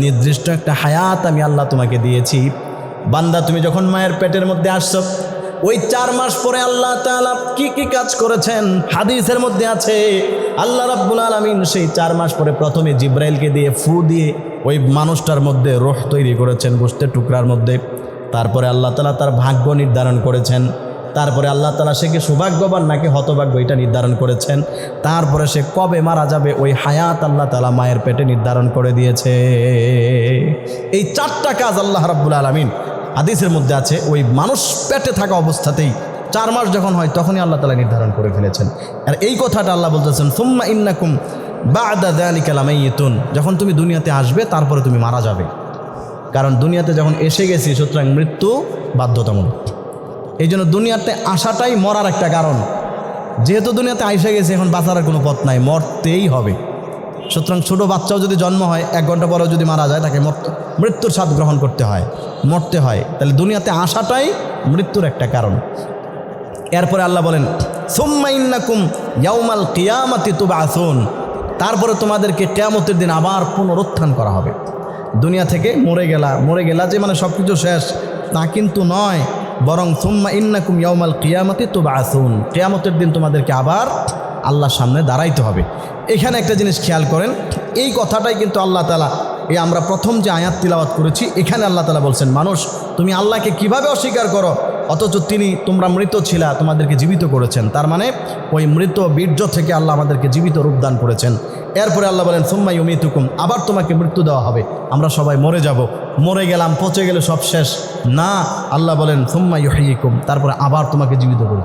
নির্দিষ্ট একটা হায়াত আমি আল্লাহ তোমাকে দিয়েছি। বান্দা তুমি যখন মায়ের পেটের মধ্যে আসছো, ওই 4 মাস পরে আল্লাহ তাআলা কি কি কাজ করেছেন হাদিসের মধ্যে আছে। আল্লাহ রাব্বুল আলামিন সেই 4 মাস পরে প্রথমে জিব্রাইলকে দিয়ে ফু দিয়ে ওই মানুষটার মধ্যে রূহ তৈরি করেছেন গোশতের টুকরার মধ্যে। তারপরে আল্লাহ তাআলা তার ভাগ্য নির্ধারণ করেছেন। তারপরে আল্লাহ তাআলা সে কি সৌভাগ্যবান নাকি হতভাগ্য এটা নির্ধারণ করেছেন। তারপরে সে কবে মারা যাবে ওই হায়াত আল্লাহ তাআলা মায়ের পেটে নির্ধারণ করে দিয়েছে। এই 4টা কাজ আল্লাহ রাব্বুল আলামিন হাদিসের মধ্যে আছে ওই মানুষ পেটে থাকা অবস্থাতেই 4 মাস যখন হয় তখনই আল্লাহ তাআলা নির্ধারণ করে ফেলেছেন। আর এই কথাটা আল্লাহ বলতেছেন সুম্মা ইন্নাকুম বা'দা যালিকা লামাইতুন, যখন তুমি দুনিয়াতে আসবে তারপরে তুমি মারা যাবে। কারণ দুনিয়াতে যখন এসে গেছি, সুতরাং মৃত্যু বাধ্যতামূলক। এই জন্য দুনিয়াতে আসাটাই মরার একটা কারণ। যেহেতু দুনিয়াতে আইসে গেছে, এখন বাঁচার কোনো পথ নাই, মরতেই হবে। সুতরাং ছোটো বাচ্চাও যদি জন্ম হয় 1 ঘন্টা পরেও যদি মারা যায়, তাকে মৃত্যুর স্বাদ গ্রহণ করতে হয়, মরতে হয়। তাহলে দুনিয়াতে আসাটাই মৃত্যুর একটা কারণ। এরপরে আল্লাহ বলেন সুম্মা ইন্নাকুম ইয়াউমাল কিয়ামাতি তুবআসুন, তারপরে তোমাদেরকে কিয়ামতের দিন আবার পুনরুত্থান করা হবে। দুনিয়া থেকে মরে গেলা যে মানে সব কিছু শেষ তা কিন্তু নয়, বরং সুম্মা ইন্নাকুম ইয়াউমাল কিয়ামাতি তুবআসুন, কিয়ামতের দিন তোমাদেরকে আবার আল্লাহর সামনে দাঁড়াইতে হবে। এখানে একটা জিনিস খেয়াল করেন, এই কথাটাই কিন্তু আল্লাহ তাআলা এই আমরা প্রথম যে আয়াত তিলাওয়াত করেছি, এখানে আল্লাহ তাআলা বলছেন মানুষ তুমি আল্লাহকে কিভাবে অস্বীকার করো, অথচ তোমরা মৃত ছিলা, তোমাদেরকে জীবিত করেছেন। তার মানে ওই মৃত বীর্য থেকে আল্লাহ আমাদেরকে জীবিত রূপদান করেছেন। এরপরে আল্লাহ বলেন সুম্মা ইউমিতুকুম, আবার তোমাকে মৃত্যু দেওয়া হবে। আমরা সবাই মরে যাব, মরে গেলাম, পচে গেলে সব শেষ না। আল্লাহ বলেন সুম্মা ইউহয়িকুম, তারপরে আবার তোমাকে জীবিত করব,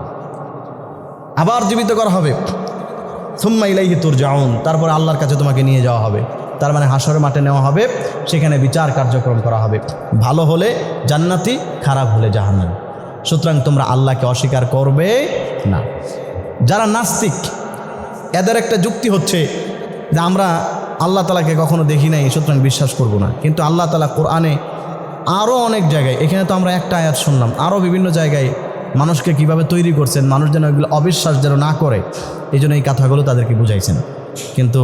আবার জীবিত করা হবে। সুম্মা ইলাইহি তুরজাউন, তারপরে আল্লাহর কাছে তোমাকে নিয়ে যাওয়া হবে। তার মানে হাসরের মাঠে নেওয়া হবে, সেখানে বিচার কার্যক্রম করা হবে। ভালো হলে জান্নাতি, খারাপ হলে জাহান্নামী। সুতরাং তোমরা আল্লাহকে অস্বীকার করবে না। যারা নাস্তিক, এদের একটা যুক্তি হচ্ছে যে আমরা আল্লাহ তাআলাকে কখনো দেখি নাই, সুতরাং বিশ্বাস করব না। কিন্তু আল্লাহ তাআলা কোরআনে আরও অনেক জায়গায়, এখানে তো আমরা একটা আয়াত শুনলাম, আরও বিভিন্ন জায়গায় মানুষকে কিভাবে তৈরি করছেন, মানুষ যেন এগুলো অবিশ্বাস যেন না করে, এই জন্য এই কথাগুলো তাদেরকে বুঝাইছেন। কিন্তু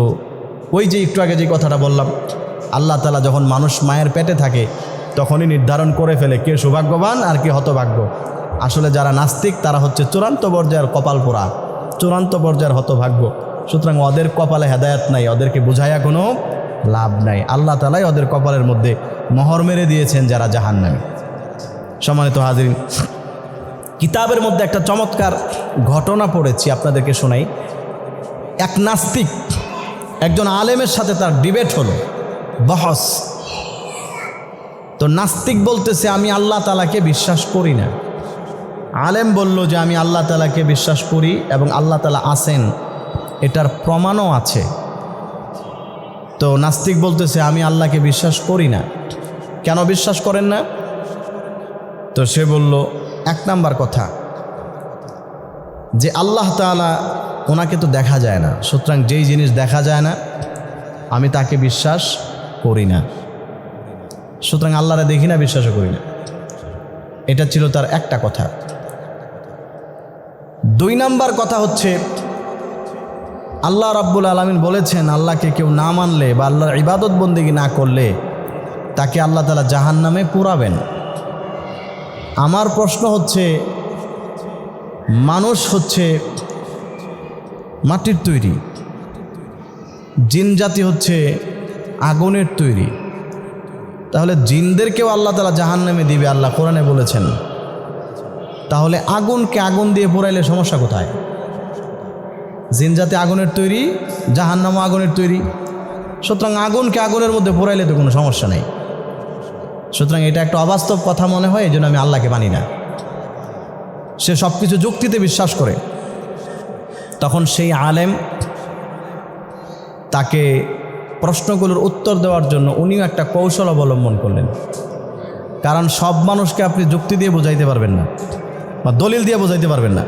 ওই যে একটু আগে যে কথাটা বললাম, আল্লাহ তাআলা যখন মানুষ মায়ের পেটে থাকে তখনই নির্ধারণ করে ফেলে কে সৌভাগ্যবান আর কে হতভাগ্য। আসলে যারা নাস্তিক তারা হচ্ছে চূড়ান্ত পর্যায়ের কপাল পোড়া, চূড়ান্ত পর্যায়ের হতভাগ্য। সুতরাং ওদের কপালে হেদায়েত নাই, ওদেরকে বুঝাইয়া কোনো লাভ নাই। আল্লাহ তাআলাই ওদের কপালের মধ্যে মোহর মেরে দিয়েছেন যারা জাহান্নামী। সম্মানিত হাজিরিন, কিতাবের মধ্যে একটা চমৎকার ঘটনা পড়েছি, আপনাদেরকে শোনাই। এক নাস্তিক একজন আলেমের সাথে তার ডিবেট হলো, বহস। তো নাস্তিক বলতেছে আমি আল্লাহ তাআলাকে বিশ্বাস করি না। আলেম বলল যে আমি আল্লাহ তাআলাকে বিশ্বাস করি এবং আল্লাহ তাআলা আছেন, এটার প্রমাণও আছে। তো নাস্তিক বলতেছে আমি আল্লাহকে বিশ্বাস করি না। কেন বিশ্বাস করেন না? তো সে বলল, এক নাম্বার কথা যে আল্লাহ তাআলা, ওনাকে তো দেখা যায় না, সুতরাং যেই জিনিস দেখা যায় না আমি তাকে বিশ্বাস করি না, সুতরাং আল্লাহরে দেখি না, বিশ্বাসও করি না। এটা ছিল তার একটা কথা। দুই নাম্বার কথা হচ্ছে আল্লাহ রাব্বুল আলামিন বলেছেন আল্লাহকে কেউ না মানলে বা আল্লাহর ইবাদত বন্দেগী না করলে তাকে আল্লাহ তাআলা জাহান্নামে পোড়াবেন। আমার প্রশ্ন হচ্ছে, মানুষ হচ্ছে মাটির তৈরি, জিন জাতি হচ্ছে আগুনের তৈরি, তাহলে জিনদেরকেও আল্লাহ তাআলা জাহান্নামে দিবে আল্লাহ কোরআনে বলেছেন। তাহলে আগুনকে আগুন দিয়ে পোড়াইলে সমস্যা কোথায়? জিন জাতি আগুনের তৈরি, জাহান্নামও আগুনের তৈরি, সুতরাং আগুনকে আগুনের মধ্যে পোড়াইলে তো কোনো সমস্যা নেই। সুতরাং এটা একটা অবাস্তব কথা মনে হয়, এই জন্য আমি আল্লাহকে মানি না। সে সব কিছু যুক্তিতে বিশ্বাস করে। তখন সেই আলেম তাকে প্রশ্নগুলোর উত্তর দেওয়ার জন্য উনিও একটা কৌশল অবলম্বন করলেন। কারণ সব মানুষকে আপনি যুক্তি দিয়ে বোঝাইতে পারবেন না বা দলিল দিয়ে বোঝাইতে পারবেন না।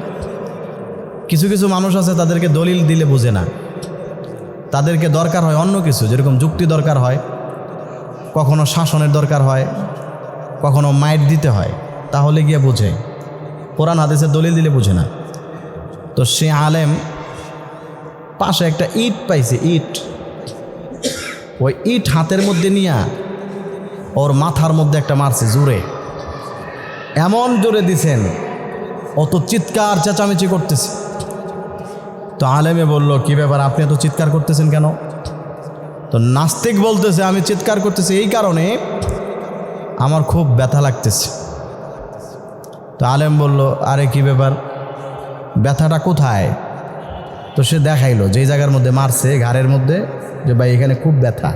কিছু কিছু মানুষ আছে তাদেরকে দলিল দিলে বোঝে না, তাদেরকে দরকার হয় অন্য কিছু, যেরকম যুক্তি দরকার হয়, কখনো শাসনের দরকার হয়, কখনো মাইট দিতে হয়, তাহলে গিয়ে বোঝে। কোরআন হাদিসের দলিল দিলে বোঝে না। তো সে আলেম পাশে একটা ইট পাইছে, ইট, ওই ইট হাতের মধ্যে নিয়ে ওর মাথার মধ্যে একটা মারছে জোরে, এমন জোরে দিছেন ও তো চিৎকার চেঁচামেচি করতেছে। তো আলেমে বলল, কি ব্যাপার, আপনি এত চিৎকার করতেছেন কেন? তো নাস্তিক বলতেছে আমি চিৎকার করতেছি এই কারণে আমার খুব ব্যথা লাগতেছে। তো আলেম বলল, আরে কি ব্যাপার, ব্যথাটা কোথায়? তো সে দেখাইলো যেই জায়গার মধ্যে মারছে, ঘাড়ের মধ্যে, যে ভাই এখানে খুব ব্যথা।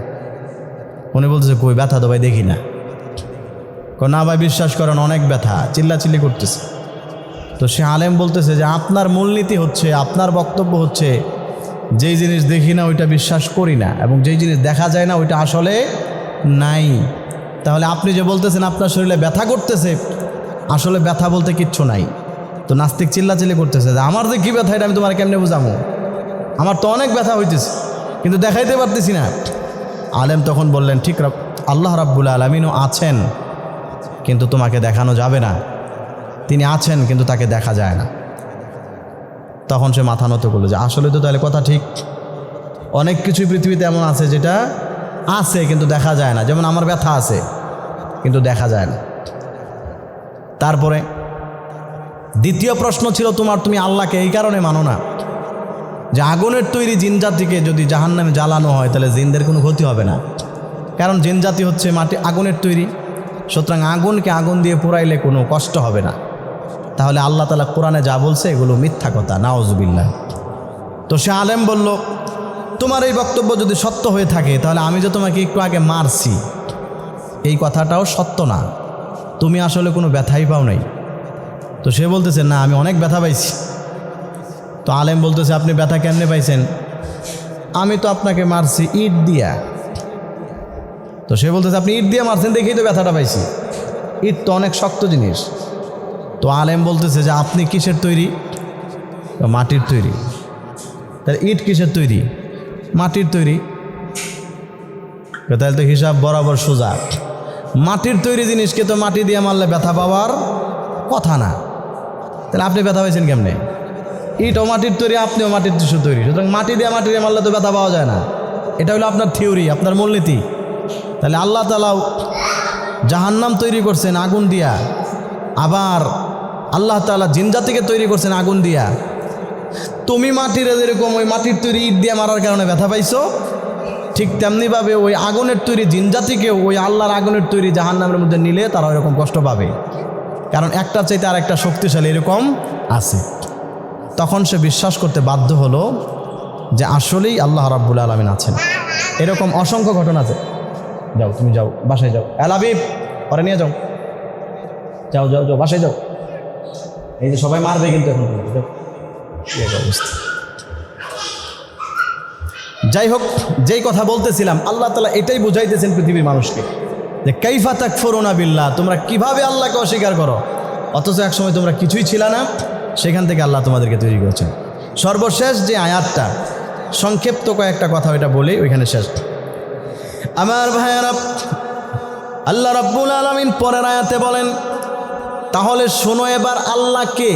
উনি বলতেছে কই ব্যথা তো ভাই দেখি না। না ভাই বিশ্বাস করেন অনেক ব্যথা, চিল্লাচিল্লি করতেছে। তো সে আলেম বলতেছে যে আপনার মূলনীতি হচ্ছে, আপনার বক্তব্য হচ্ছে যেই জিনিস দেখি না ওইটা বিশ্বাস করি না, এবং যেই জিনিস দেখা যায় না ওইটা আসলে নাই। তাহলে আপনি যে বলতেছেন আপনার শরীরে ব্যথা করতেছে, আসলে ব্যথা বলতে কিচ্ছু নাই। তো নাস্তিক চিল্লাচিল্লি করতেছে যে আমার যে কী ব্যথা এটা আমি তোমার কেমনে বুঝাবো, আমার তো অনেক ব্যথা হইতেছে কিন্তু দেখাইতে পারতেছি না। আলেম তখন বললেন, ঠিক আল্লাহ রাব্বুল আলামিনও আছেন কিন্তু তোমাকে দেখানো যাবে না, তিনি আছেন কিন্তু তাকে দেখা যায় না। তখন সে মাথা নত করলো যে আসলে তো তাহলে কথা ঠিক, অনেক কিছু পৃথিবীতে এমন আছে যেটা আছে কিন্তু দেখা যায় না, যেমন আমার ব্যথা আছে কিন্তু দেখা যায় না। তারপরে দ্বিতীয় প্রশ্ন ছিল তোমার, তুমি আল্লাহকে এই কারণে মানো না যে আগুনের তৈরি জিন জাতিকে যদি জাহান্নামে জ্বালানো হয় তাহলে জিনদের কোনো ক্ষতি হবে না, কারণ জিন জাতি হচ্ছে মাটি আগুনের তৈরি, সুতরাং আগুনকে আগুন দিয়ে পোড়াইলে কোনো কষ্ট হবে না। তাহলে আল্লাহ তাআলা কোরআনে যা বলছে এগুলো মিথ্যা কথা, নাউজুবিল্লাহ। তো সে আলেম বলল, তোমার এই বক্তব্য যদি সত্য হয়ে থাকে তাহলে আমি যে তোমাকে একটু আগে মারছি এই কথাটাও সত্য না, তুমি আসলে কোনো ব্যথাই পাও নাই। তো সে বলতেছে না আমি অনেক ব্যথা পাইছি। তো আলেম বলতেছে আপনি ব্যথা কেমনে পাইছেন? আমি তো আপনাকে মারছি ইট দিয়া। তো সে বলতেছে আপনি ইট দিয়ে মারছেন দেখেই তো ব্যথাটা পাইছি, ইট তো অনেক শক্ত জিনিস। তো আলেম বলতেছে যে আপনি কিসের তৈরি? মাটির তৈরি। তাহলে ইট কিসের তৈরি? মাটির তৈরি। তাহলে তো হিসাব বরাবর সোজা, মাটির তৈরি জিনিসকে তো মাটি দিয়ে মারলে ব্যথা পাওয়ার কথা না, তাহলে আপনি ব্যথা পাইছেন কেমনে? ইটও মাটির তৈরি, আপনিও মাটির টিস্যু তৈরি, সুতরাং মাটি দিয়ে মারলে তো ব্যথা পাওয়া যায় না। এটা হলো আপনার থিওরি, আপনার মূলনীতি। তাহলে আল্লাহ তাআলাও জাহান্নাম তৈরি করছেন আগুন দিয়া, আবার আল্লাহ তাআলা জিন জাতিকে তৈরি করছেন আগুন দিয়া, তুমি মাটির যেরকম ওই মাটির তৈরি ইট দিয়ে মারার কারণে ব্যথা পাইছো, ঠিক তেমনিভাবে ওই আগুনের তৈরি জিনজাতিকেও ওই আল্লাহর আগুনের তৈরি জাহান্নামের মধ্যে নিলে তারা ওইরকম কষ্ট পাবে, কারণ একটা চাইতে আর একটা শক্তিশালী এরকম আছে। তখন সে বিশ্বাস করতে বাধ্য হলো যে আসলেই আল্লাহ রাব্বুল আলামিন আছেন। এরকম অসংখ্য ঘটনা আছে। যাও তুমি যাও, বাসায় যাও, এলাবিব পরে নিয়ে যাও, যাও যাও যাও বাসায় যাও। এই যে সবাই মারবে কিন্তু এখন অবস্থা। যাই হোক, যেই কথা বলতেছিলাম, আল্লাহ তাআলা এটাই বুঝাইতেছেন পৃথিবীর মানুষকে যে কাইফা তাকফুরুনা বিল্লাহ, তোমরা কিভাবে আল্লাহকে অস্বীকার করো, অথচ একসময় তোমরা কিছুই ছিল না, সেখান থেকে আল্লাহ তোমাদেরকে তৈরি করেছেন। সর্বশেষ যে আয়াতটা, সংক্ষিপ্ত কয়েকটা কথা ওইটা বলি, ওইখানে শেষ। আমার ভাইয়ারা, আল্লাহ রাব্বুল আলামিন পরের আয়াতে বলেন, তাহলে শোনো এবার আল্লাহ কে।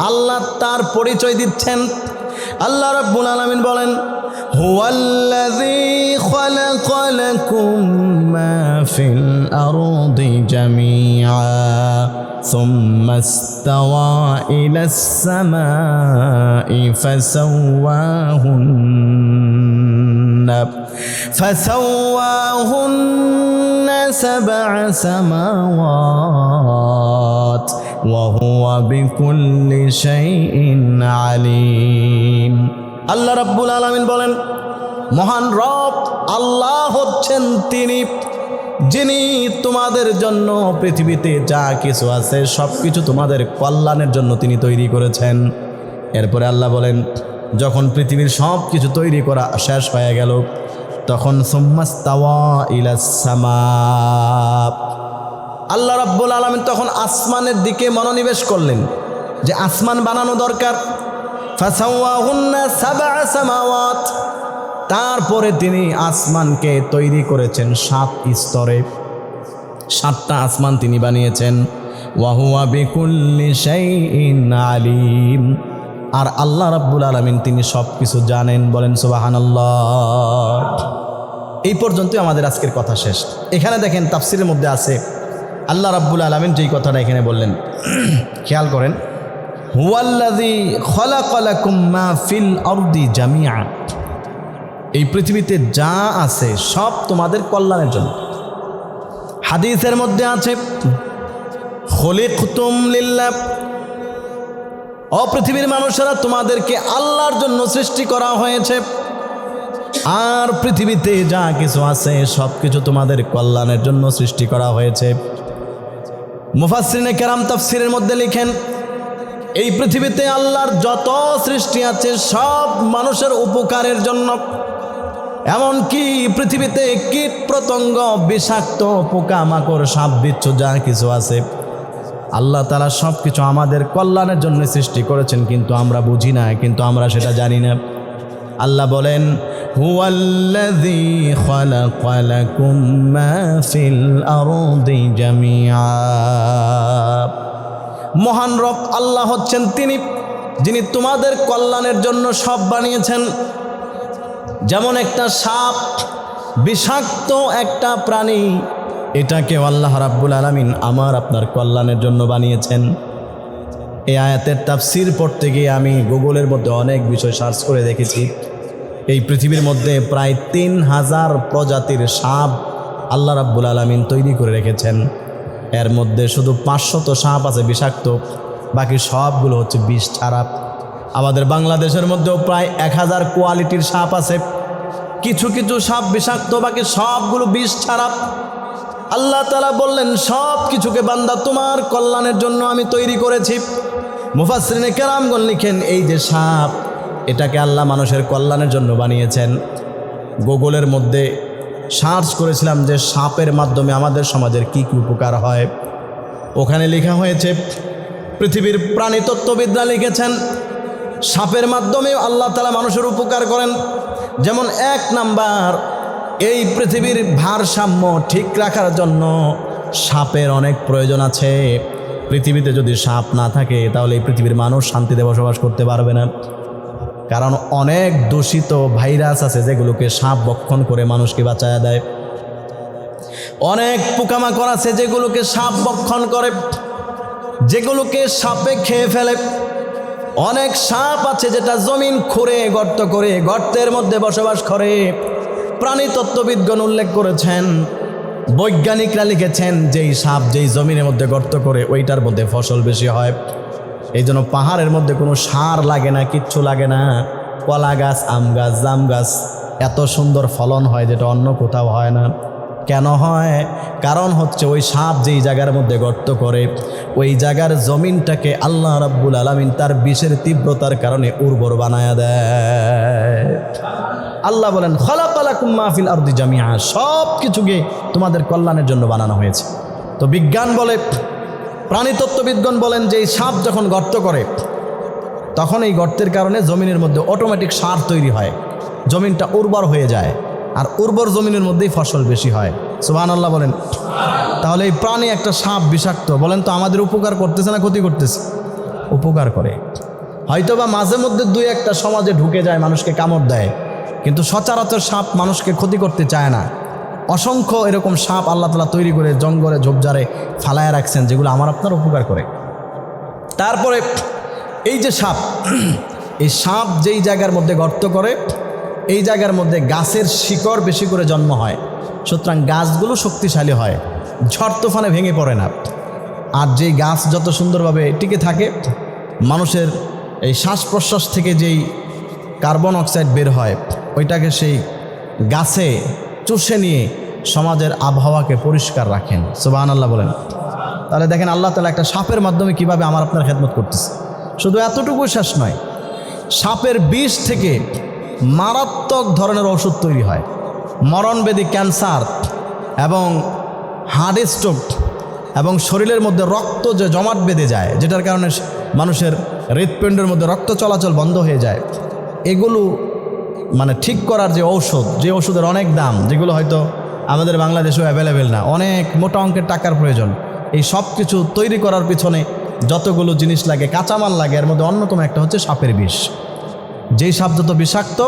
আল্লাহ তার পরিচয় দিচ্ছেন। আল্লাহ রাব্বুল আলামিন বলেন, হুয়াল্লাযী খালাকা লাকুম মা ফিল আরদি জামিআ সুম্মা ইসতাওয়া ইলাস সামাই ফাসাওয়াহুন্না সাবআ সামাওয়াত ওয়া হুয়া বিকুল্লি শাইইন আলীম। আল্লাহ রাব্বুল আলামিন বলেন, মহান রব আল্লাহ হচ্ছেন তিনি, যিনি তোমাদের জন্য পৃথিবীতে যা কিছু আছে সব কিছু তোমাদের কল্যাণের জন্য তিনি তৈরি করেছেন। এরপরে আল্লাহ বলেন, যখন পৃথিবীর সব কিছু তৈরি করা শেষ হয়ে গেল, তখন সুম্মাস্তাওয়া ইলাস সামা, আল্লাহ রাব্বুল আলামিন তখন আসমানের দিকে মনোনিবেশ করলেন যে আসমান বানানো দরকার। ফাসাওয়াহুন্না সাবআ সামাওয়াত, তারপরে তিনি আসমানকে তৈরি করেছেন 7 স্তরে, 7টা আসমান তিনি বানিয়েছেন। ওয়া হুয়া বিকুল্লি শাইইন আলীম, আর আল্লাহ রাব্বুল আলামিন তিনি সব কিছু জানেন। বলেন সুবহানাল্লাহ। এই পর্যন্তই আমাদের আজকের কথা শেষ। এখানে দেখেন তাফসিরের মধ্যে আছে আল্লাহ রাব্বুল আলামিন যেই কথাটা এখানে বললেন, খেয়াল করেন, হুয়াল্লাযী খালাকা লাকুম মা ফিল আরদি জামিআ, এই পৃথিবীতে যা আছে সব তোমাদের কল্যাণের জন্য। হাদিসের মধ্যে আছে খুলিকতুম লিল্লাহ, ও পৃথিবীর মানুষেরা তোমাদেরকে আল্লাহর জন্য সৃষ্টি করা হয়েছে, আর পৃথিবীতে যা কিছু আছে সব কিছু তোমাদের কল্যাণের জন্য সৃষ্টি করা হয়েছে। মুফাসসিরিনে কেরাম তাফসিরের মধ্যে লিখেন, এই পৃথিবীতে আল্লাহর যত সৃষ্টি আছে সব মানুষের উপকারের জন্য। এমনকি পৃথিবীতে কীট পতঙ্গ, বিষাক্ত পোকামাকড়, সাপ বিচ্ছু যা কিছু আছে আল্লাহ তাআলা সব কিছু আমাদের কল্যাণের জন্য সৃষ্টি করেছেন, কিন্তু আমরা বুঝি না, কিন্তু আমরা সেটা জানি না। আল্লাহ বলেন, হুয়াল্লাযী খালাকা লাকুম মা ফিল আরদি জামিআ, মহান রব আল্লাহ হচ্ছেন তিনি, যিনি তোমাদের কল্যাণের জন্য সব বানিয়েছেন। যেমন একটা সাপ, বিষাক্ত একটা প্রাণী, এটাকে আল্লাহ রাব্বুল আলামিন আমার আপনার কল্যাণের জন্য বানিয়েছেন। এই আয়াতের তাফসীর পড়তে গিয়ে আমি গুগলের মধ্যে অনেক বিষয় সার্চ করে দেখেছি। এই পৃথিবীর মধ্যে প্রায় 3000 প্রজাতির সাপ আল্লাহ রাব্বুল আলামিন তৈরি করে রেখেছেন। এর মধ্যে শুধু 500 সাপ আছে বিষাক্ত, বাকি সবগুলো হচ্ছে বিষ ছাড়া। আমাদের বাংলাদেশের মধ্যেও প্রায় 1000 কোয়ালিটির সাপ আছে, কিছু কিছু সাপ বিষাক্ত, বাকি সবগুলো বিষ ছাড়া। আল্লাহ তাআলা বললেন, সব কিছুকে বান্দা তোমার কল্যাণের জন্য আমি তৈরি করেছি। মুফাসসিরিনে কেরামগণ লিখেন, এই যে সাপ, এটাকে আল্লাহ মানুষের কল্যাণের জন্য বানিয়েছেন। গুগলের মধ্যে সার্চ করেছিলাম যে সাপের মাধ্যমে আমাদের সমাজের কী কী উপকার হয়। ওখানে লেখা হয়েছে, পৃথিবীর প্রাণীতত্ত্ববিদরা লিখেছেন, সাপের মাধ্যমে আল্লাহ তাআলা মানুষের উপকার করেন। যেমন 1 নাম্বার, এই পৃথিবীর ভারসাম্য ঠিক রাখার জন্য সাপের অনেক প্রয়োজন আছে। পৃথিবীতে যদি সাপ না থাকে তাহলে এই পৃথিবীর মানুষ শান্তিতে বসবাস করতে পারবে না, কারণ অনেক দূষিত ভাইরাস আছে যেগুলোকে সাপ ভক্ষণ করে মানুষকে বাঁচায়া দেয়। অনেক পোকামাকড় আছে যেগুলোকে সাপ ভক্ষণ করে, যেগুলোকে সাপে খেয়ে ফেলে। অনেক সাপ আছে যেটা জমিন খুঁড়ে গর্ত করে গর্তের মধ্যে বসবাস করে। প্রাণীতত্ত্ববিদগণ উল্লেখ করেছেন, বৈজ্ঞানিকরা লিখেছেন, যেই সাপ যেই জমিনের মধ্যে গর্ত করে ওইটার মধ্যে ফসল বেশি হয়। এই জন্য পাহাড়ের মধ্যে কোনো সার লাগে না, কিচ্ছু লাগে না। কলা গাছ, আম গাছ, জাম গাছ এত সুন্দর ফলন হয় যেটা অন্য কোথাও হয় না। কেন হয়? কারণ হচ্ছে ওই সাপ যেই জায়গার মধ্যে গর্ত করে ওই জায়গার জমিনটাকে আল্লাহ রাব্বুল আলামিন তার বিষের তীব্রতার কারণে উর্বর বানায়া দেয়। আল্লাহ বলেন, খালাকালাকুম মা ফিল আরদি জামিআ, সব কিছুকে তোমাদের কল্যাণের জন্য বানানো হয়েছে। তো বিজ্ঞান বলে, প্রাণীতত্ত্ববিদগণ বলেন যে এই সাপ যখন গর্ত করে তখন এই গর্তের কারণে জমিনের মধ্যে অটোমেটিক সার তৈরি হয়, জমিনটা উর্বর হয়ে যায়, আর উর্বর জমিনের মধ্যেই ফসল বেশি হয়। সুবহানাল্লাহ বলেন। তাহলে এই প্রাণী একটা সাপ বিষাক্ত, বলেন তো আমাদের উপকার করতেছে না ক্ষতি করতেছে? উপকার করে। হয়তোবা মাঝে মধ্যে দুই একটা সমাজে ঢুকে যায়, মানুষকে কামড় দেয়, কিন্তু সচরাচর সাপ মানুষকে ক্ষতি করতে চায় না। অসংখ্য এরকম সাপ আল্লাহ তাআলা তৈরি করে জঙ্গলে ঝোপঝাড়ে ফালায় রাখছেন, যেগুলো আমার আপনার উপকার করে। তারপরে এই যে সাপ, এই সাপ যেই জায়গার মধ্যে গর্ত করে এই জায়গার মধ্যে গাছের শিকড় বেশি করে জন্ম হয়, সুতরাং গাছগুলো শক্তিশালী হয়, ঝড় তুফানে ভেঙে পড়ে না। আর যেই গাছ যত সুন্দরভাবে টিকে থাকে, মানুষের এই শ্বাস প্রশ্বাস থেকে যেই কার্বন অক্সাইড বের হয় ওইটাকে সেই গাছে চুষে নিয়ে সমাজের আবহাওয়াকে পরিষ্কার রাখেন। সুবহানাল্লাহ বলেন। তাহলে দেখেন আল্লাহ তাআলা একটা সাপের মাধ্যমে কিভাবে আমার আপনার খেদমত করতেছে। শুধু এতটুকু শেষ নয়, সাপের বিষ থেকে মারাত্মক ধরনের ওষুধ তৈরি হয়। মরণবেদী ক্যান্সার এবং হার্ট স্ট্রোক এবং শরীরের মধ্যে রক্ত যে জমাট বেঁধে যায়, যেটার কারণে মানুষের হৃৎপিণ্ডের মধ্যে রক্ত চলাচল বন্ধ হয়ে যায়, এগুলো মানে ঠিক করার যে ঔষধ, যে ওষুধের অনেক দাম, যেগুলো হয়তো আমাদের বাংলাদেশেও অ্যাভেলেবেল না, অনেক মোটা অঙ্কের টাকার প্রয়োজন। এই সব কিছু তৈরি করার পিছনে যতগুলো জিনিস লাগে, কাঁচামাল লাগে, এর মধ্যে অন্যতম একটা হচ্ছে সাপের বিষ। যেই সাপ যত বিষাক্ত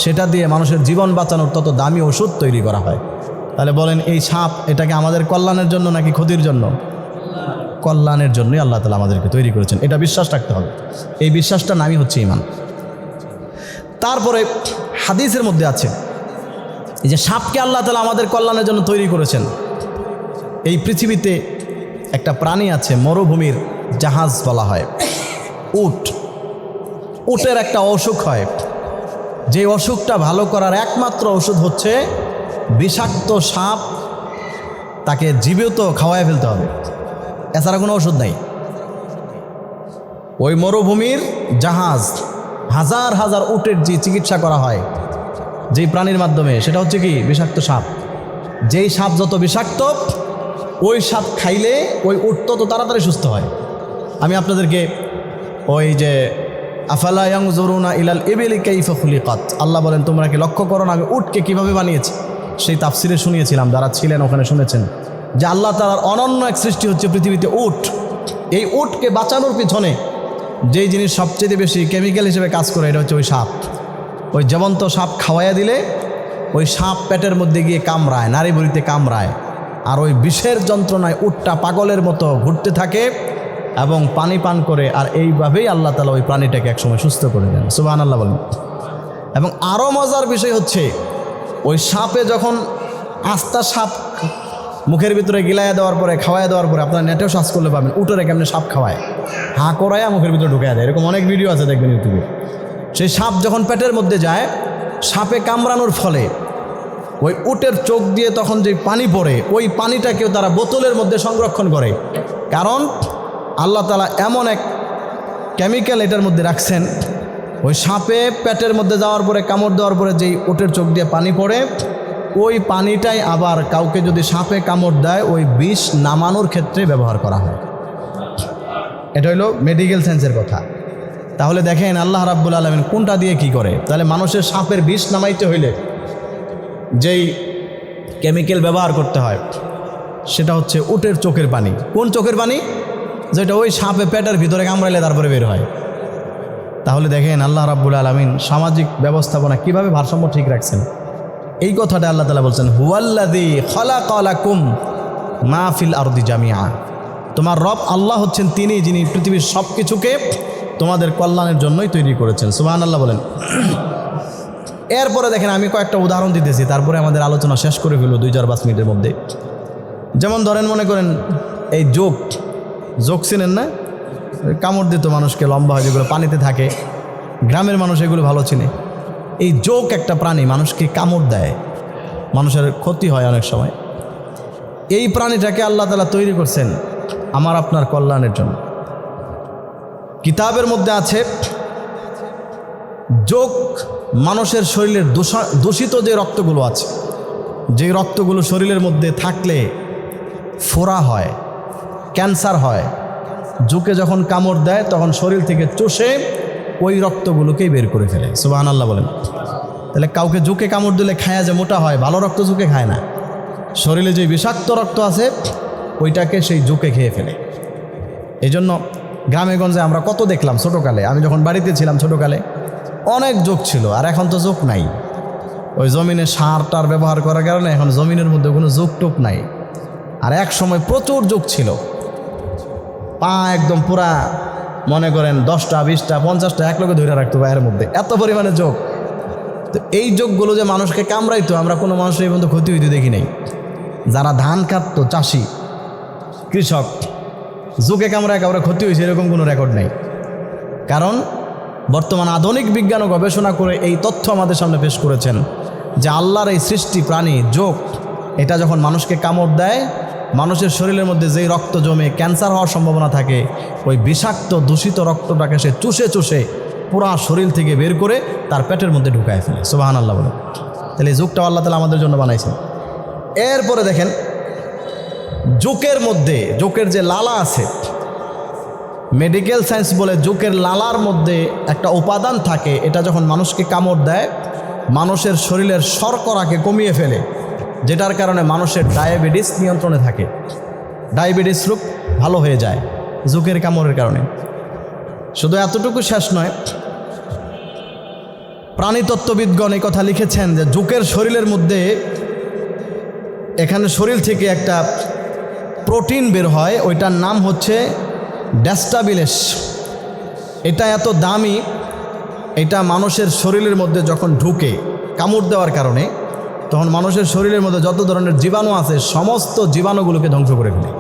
সেটা দিয়ে মানুষের জীবন বাঁচানোর তত দামি ওষুধ তৈরি করা হয়। তাহলে বলেন এই সাপ এটাকে আমাদের কল্যাণের জন্য নাকি ক্ষতির জন্য? কল্যাণের জন্যই আল্লাহ তাআলা আমাদেরকে তৈরি করেছেন, এটা বিশ্বাস রাখতে হবে। এই বিশ্বাসটার নামই হচ্ছে ঈমান। তারপরে হাদিসের মধ্যে আছে এই যে সাপকে আল্লাহ তাআলা আমাদের কল্যাণের জন্য তৈরি করেছেন। এই পৃথিবীতে একটা প্রাণী আছে, মরুভূমির জাহাজ বলা হয়, উট। উটের একটা অসুখ হয়, যে অসুখটা ভালো করার একমাত্র ওষুধ হচ্ছে বিষাক্ত সাপ তাকে জীবিত খাওয়ায় ফেলতে হবে, এছাড়া কোনো ওষুধ নাই। ওই মরুভূমির জাহাজ, হাজার হাজার উটের যে চিকিৎসা করা হয় যেই প্রাণীর মাধ্যমে, সেটা হচ্ছে কি? বিষাক্ত সাপ। যেই সাপ যত বিষাক্ত ওই সাপ খাইলে ওই উট তত তাড়াতাড়ি সুস্থ হয়। আমি আপনাদেরকে ওই যে আফালা ইয়ানজুরুনা ইলাল ইবিলি কাইফা খুলিকাত, আল্লাহ বলেন তোমরা কি লক্ষ্য করো না আমি উটকে কীভাবে বানিয়েছি? সেই তাফসিরে শুনিয়েছিলাম, যারা ছিলেন ওখানে শুনেছেন যে আল্লাহ তাআলার অনন্য এক সৃষ্টি হচ্ছে পৃথিবীতে উট। এই উটকে বাঁচানোর পিছনে যেই জিনিস সবচেয়ে বেশি কেমিক্যাল হিসেবে কাজ করে এটা হচ্ছে ওই সাপ। ওই জীবন্ত সাপ খাওয়াইয়া দিলে ওই সাপ পেটের মধ্যে গিয়ে কামড়ায়, নাড়ি ভুঁড়িতে কামড়ায়, আর ওই বিষের যন্ত্রণায় উটটা পাগলের মতো ঘুরতে থাকে এবং পানি পান করে, আর এইভাবেই আল্লাহ তাআলা ওই প্রাণীটাকে একসময় সুস্থ করে দেন। সুবহানাল্লাহ বলেন। এবং আরও মজার বিষয় হচ্ছে ওই সাপে যখন আস্তা সাপ মুখের ভিতরে গিলাইয়া দেওয়ার পরে, খাওয়াইয়া দেওয়ার পরে, আপনারা নেটেও সার্চ করলে পাবেন উটের কেমনে সাপ খাওয়ায়, হাঁ করাইয়া মুখের ভিতরে ঢুকাইয়া দেয়, এরকম অনেক ভিডিও আছে দেখবেন ইউটিউবে। সেই সাপ যখন পেটের মধ্যে যায়, সাপে কামড়ানোর ফলে ওই উটের চোখ দিয়ে তখন যে পানি পড়ে ওই পানিটাকেও তারা বোতলের মধ্যে সংরক্ষণ করে, কারণ আল্লাহ তাআলা এমন এক কেমিক্যাল এটার মধ্যে রাখছেন, ওই সাপে পেটের মধ্যে যাওয়ার পরে, কামড় দেওয়ার পরে যেই উটের চোখ দিয়ে পানি পড়ে ওই পানিটাই আবার কাউকে যদি সাপে কামড় দেয় ওই বিষ নামানোর ক্ষেত্রে ব্যবহার করা হয়। এটা হলো মেডিকেল সায়েন্সের কথা। তাহলে দেখেন আল্লাহ রাব্বুল আলামিন কোনটা দিয়ে কি করে। তাহলে মানুষের সাপের বিষ নামাইতে হইলে যেই কেমিক্যাল ব্যবহার করতে হয় সেটা হচ্ছে উটের চোখের পানি। কোন চোখের পানি? যেটা ওই সাপে পেটের ভিতরে কামড়াইলে তারপরে বের হয়। তাহলে দেখেন আল্লাহ রাব্বুল আলামিন সামাজিক ব্যবস্থাপনা কিভাবে ভারসাম্য ঠিক রাখছেন। এই কথাটা আল্লাহ তাআলা বলছেন, হুয়াল্লাযী খালাকা লাকুম মা ফিল আরদি জামিআ। তোমার রব আল্লাহ হচ্ছেন তিনি, যিনি পৃথিবীর সব কিছুকে তোমাদের কল্যাণের জন্যই তৈরি করেছেন। সুবহানাল্লাহ বলেন। এরপরে দেখেন আমি কয়েকটা উদাহরণ দিতেছি, তারপরে আমাদের আলোচনা শেষ করে ফেলবো 2-5 মিনিটের মধ্যে। যেমন ধরেন, মনে করেন এই জোক চিনেন না? কামড় দিত মানুষকে, লম্বা হয়, যেগুলো পানিতে থাকে। গ্রামের মানুষ এগুলো ভালো চিনে। এই জোক একটা প্রাণী, মানুষকে কামড় দেয়, মানুষের ক্ষতি হয় অনেক সময়। এই প্রাণীটাকে আল্লাহ তাআলা তৈরি করছেন আমার আপনার কল্যাণের জন্য। কিতাবের মধ্যে আছে জোক মানুষের শরীরের দূষিত যে রক্তগুলো আছে, যে রক্তগুলো শরীরের মধ্যে থাকলে ফোড়া হয়, ক্যান্সার হয়, জোকে যখন কামড় দেয় তখন শরীর থেকে চুষে ওই রক্তগুলোকেই বের করে ফেলে। সুবহানাল্লাহ বলেন। তাহলে কাউকে জোকে কামড় দিলে খায়া যে মোটা হয়, ভালো রক্ত জোকে খায় না। শরীরে যে বিষাক্ত রক্ত আছে ওইটাকে সেই জোকে খেয়ে ফেলে। এই জন্য গ্রামে গঞ্জে আমরা কত দেখলাম ছোটোকালে, আমি যখন বাড়িতে ছিলাম ছোটোকালে অনেক জোক ছিল, আর এখন তো জোক নাই। ওই জমিনে সার টার ব্যবহার করার কারণে এখন জমিনের মধ্যে কোনো জোক টোক নাই। আর এক সময় প্রচুর জোক ছিল, পা একদম পুরা মনে করেন 10টা 20টা 50টা এক লোকে ধরে রাখতো পায়ের মধ্যে, এত পরিমাণে জোক। তো এই জোকগুলো যে মানুষকে কামড়াইতো, আমরা কোনো মানুষের এই পর্যন্ত ক্ষতি হইতে দেখি নাই। যারা ধান কাটতো, চাষি কৃষক, জোকে কামড়ায় কামড়া ক্ষতি হয়েছে এরকম কোনো রেকর্ড নেই। কারণ বর্তমান আধুনিক বিজ্ঞান ও গবেষণা করে এই তথ্য আমাদের সামনে পেশ করেছেন যে আল্লাহর এই সৃষ্টি প্রাণী জোক, এটা যখন মানুষকে কামড় দেয়, মানুষের শরীরের মধ্যে যেই রক্ত জমে ক্যান্সার হওয়ার সম্ভাবনা থাকে, ওই বিষাক্ত দূষিত রক্তটাকে সে চুষে চুষে পুরা শরীর থেকে বের করে তার পেটের মধ্যে ঢুকায় ফেলে। সুবহানাল্লাহ বলে। তাহলে এই জোকটা আল্লাহ তাআলা আমাদের জন্য বানাইছেন। এরপরে দেখেন জোকের মধ্যে, জোকের যে লালা আছে, মেডিকেল সায়েন্স বলে জোকের লালার মধ্যে একটা উপাদান থাকে, এটা যখন মানুষকে কামড় দেয় মানুষের শরীরের শর্করাকে কমিয়ে ফেলে, যেটার কারণে মানুষের ডায়াবেটিস নিয়ন্ত্রণে থাকে, ডায়াবেটিস রোগ ভালো হয়ে যায় জোকের কামড়ের কারণে। শুধু এতটুকু শেষ নয়, প্রাণীতত্ত্ববিদগণ এই কথা লিখেছেন যে জোকের শরীরের মধ্যে, এখানে শরীর থেকে একটা প্রোটিন বের হয়, ওইটার নাম হচ্ছে ড্যাস্টাবিলাস। এটা এত দামি, এটা মানুষের শরীরের মধ্যে যখন ঢুকে কামড় দেওয়ার কারণে, তখন মানুষের শরীরের মধ্যে যত ধরনের জীবাণু আছে সমস্ত জীবাণুগুলোকে ধ্বংস করে ফেলে।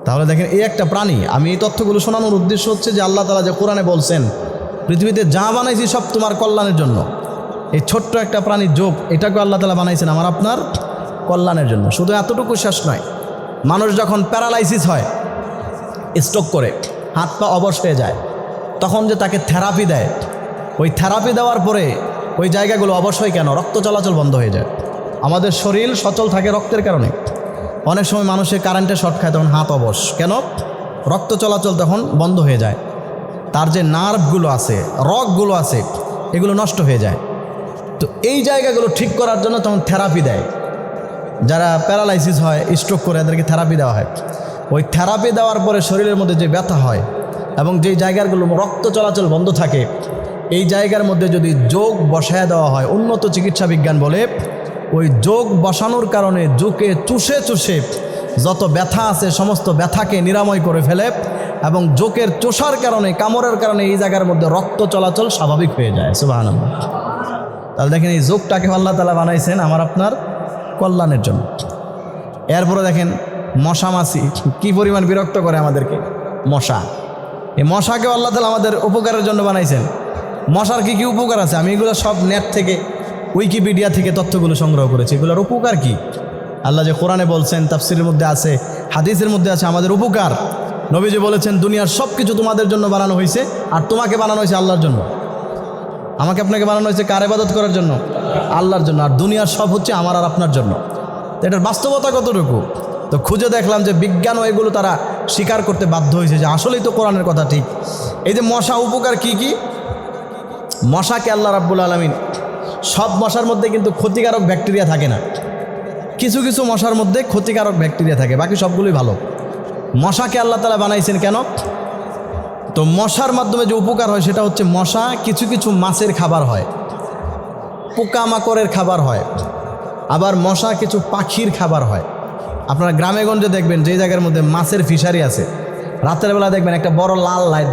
তাহলে দেখেন এই একটা প্রাণী। আমি এই তথ্যগুলো শোনানোর উদ্দেশ্য হচ্ছে যে আল্লাহ তাআলা যে কোরআনে বলছেন পৃথিবীতে যা বানাইছি সব তোমার কল্যাণের জন্য, এই ছোট্ট একটা প্রাণী জোক, এটাকে আল্লাহ তাআলা বানাইছেন আমার আপনার কল্যাণের জন্য। শুধু এতটুকু শেষ নয়, মানুষ যখন প্যারালাইসিস হয়, স্ট্রোক করে হাত পা অবশ হয়ে যায়, তখন যে তাকে থেরাপি দেয়, ওই থেরাপি দেওয়ার পরে ওই জায়গাগুলো অবশ হয় কেন? রক্ত চলাচল বন্ধ হয়ে যায়। আমাদের শরীর সচল থাকে রক্তের কারণে। অনেক সময় মানুষের কারেন্টে শর্ট খায়, তখন হাত অবশ কেন? রক্ত চলাচল তখন বন্ধ হয়ে যায়, তার যে নার্ভগুলো আছে, রগগুলো আছে, এগুলো নষ্ট হয়ে যায়। তো এই জায়গাগুলো ঠিক করার জন্য তখন থেরাপি দেয়। যারা প্যারালাইসিস হয়, স্ট্রোক করে, এদেরকে থেরাপি দেওয়া হয়। ওই থেরাপি দেওয়ার পরে শরীরের মধ্যে যে ব্যথা হয় এবং যেই জায়গাগুলো রক্ত চলাচল বন্ধ থাকে, এই জায়গার মধ্যে যদি যোগ বসায় দেওয়া হয়, উন্নত চিকিৎসা বিজ্ঞান বলে ওই যোগ বসানোর কারণে জোকে চুষে চুষে যত ব্যথা আছে সমস্ত ব্যথাকে নিরাময় করে ফেলে, এবং জোকের চোষার কারণে, কামড়ের কারণে এই জায়গার মধ্যে রক্ত চলাচল স্বাভাবিক হয়ে যায়। সুবহানাল্লাহ। তাহলে দেখেন এই যোগটাকে আল্লাহ তাআলা বানাইছেন আমার আপনার কল্যাণের জন্য। এরপরে দেখেন মশা মাছি কী পরিমাণ বিরক্ত করে আমাদেরকে। মশা, এই মশাকেও আল্লাহ তাআলা আমাদের উপকারের জন্য বানাইছেন। মশার কী কী উপকার আছে আমি এগুলো সব নেট থেকে, উইকিপিডিয়া থেকে তথ্যগুলো সংগ্রহ করেছি। এগুলোর উপকার কি আল্লাহ যে কোরআনে বলছেন, তাফসিরের মধ্যে আছে, হাদিসের মধ্যে আছে আমাদের উপকার। নবীজি বলেছেন দুনিয়ার সব কিছু তোমাদের জন্য বানানো হয়েছে, আর তোমাকে বানানো হয়েছে আল্লাহর জন্য। আমাকে আপনাকে বানানো হয়েছে কার ইবাদত করার জন্য? আল্লাহর জন্য। আর দুনিয়ার সব হচ্ছে আমার আর আপনার জন্য। তো এটার বাস্তবতা কতটুকু? তো খুঁজে দেখলাম যে বিজ্ঞানও এগুলো তারা স্বীকার করতে বাধ্য হয়েছে যে আসলেই তো কোরআনের কথা ঠিক। এই যে মশা উপকার কি কি? মশাকে আল্লাহ রাব্বুল আলামিন, সব মশার মধ্যে কিন্তু ক্ষতিকারক ব্যাকটেরিয়া থাকে না, কিছু কিছু মশার মধ্যে ক্ষতিকারক ব্যাকটেরিয়া থাকে, বাকি সবগুলোই ভালো। মশাকে আল্লাহ তাআলা বানাইছেন কেন? তো মশার মাধ্যমে যে উপকার হয় সেটা হচ্ছে মশা কিছু কিছু মাছের খাবার হয়, পোকামাকড়ের খাবার হয়, আবার মশা কিছু পাখির খাবার হয়। আপনারা গ্রামেগঞ্জে দেখবেন যে জায়গার মধ্যে মাছের ফিশারি আছে, রাতের বেলা দেখবেন একটা বড় লাল লাইট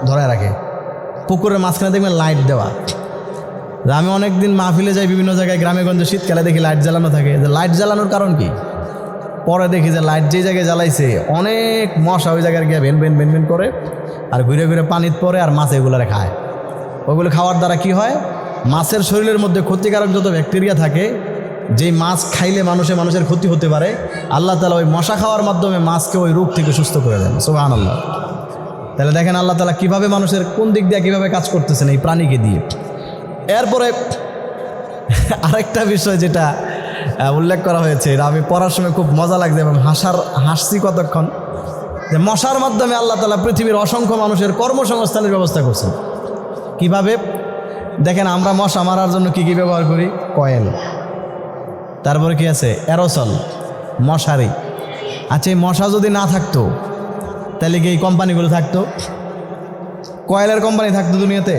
ধরে রাখে। পুকুরের মাঝখানে দেখবেন লাইট দেওয়া। আমি অনেক দিন মাহফিলে যাই বিভিন্ন জায়গায়, গ্রামে গঞ্জে শীতকালে দেখি লাইট জ্বালানো থাকে। যে লাইট জ্বালানোর কারণ কি? পরে দেখি যে লাইট যে জায়গায় জ্বালাইছে অনেক মশা ওই জায়গায় গিয়ে ভেন ভেন ভেন ভেন করে আর ঘুরে ঘুরে পানিত পড়ে আর মাছ এগুলো খায়। ওইগুলো খাওয়ার দ্বারা কি হয়, মাছের শরীরের মধ্যে ক্ষতিকারক যত ব্যাকটেরিয়া থাকে, যেই মাছ খাইলে মানুষের ক্ষতি হতে পারে, আল্লাহ তাআলা ওই মশা খাওয়ার মাধ্যমে মাছকে ওই রোগ থেকে সুস্থ করে দেন। সুবহানাল্লাহ। তাহলে দেখেন আল্লাহ তাআলা কীভাবে মানুষের কোন দিক দিয়ে কীভাবে কাজ করতেছেন এই প্রাণীকে দিয়ে। এরপরে আরেকটা বিষয় যেটা উল্লেখ করা হয়েছে, এটা আমি পড়ার সময় খুব মজা লাগছে এবং হাসছি কতক্ষণ, যে মশার মাধ্যমে আল্লাহ তাআলা পৃথিবীর অসংখ্য মানুষের কর্মসংস্থানের ব্যবস্থা করছেন। কিভাবে? দেখেন আমরা মশা মারার জন্য কি ব্যবহার করি? কয়েল। তারপরে কি আছে? অ্যারোসল, মশারি। আচ্ছা, এই মশা যদি না থাকতো তাহলে কি এই কোম্পানিগুলো থাকতো? কয়েলের কোম্পানি থাকতো দুনিয়াতে?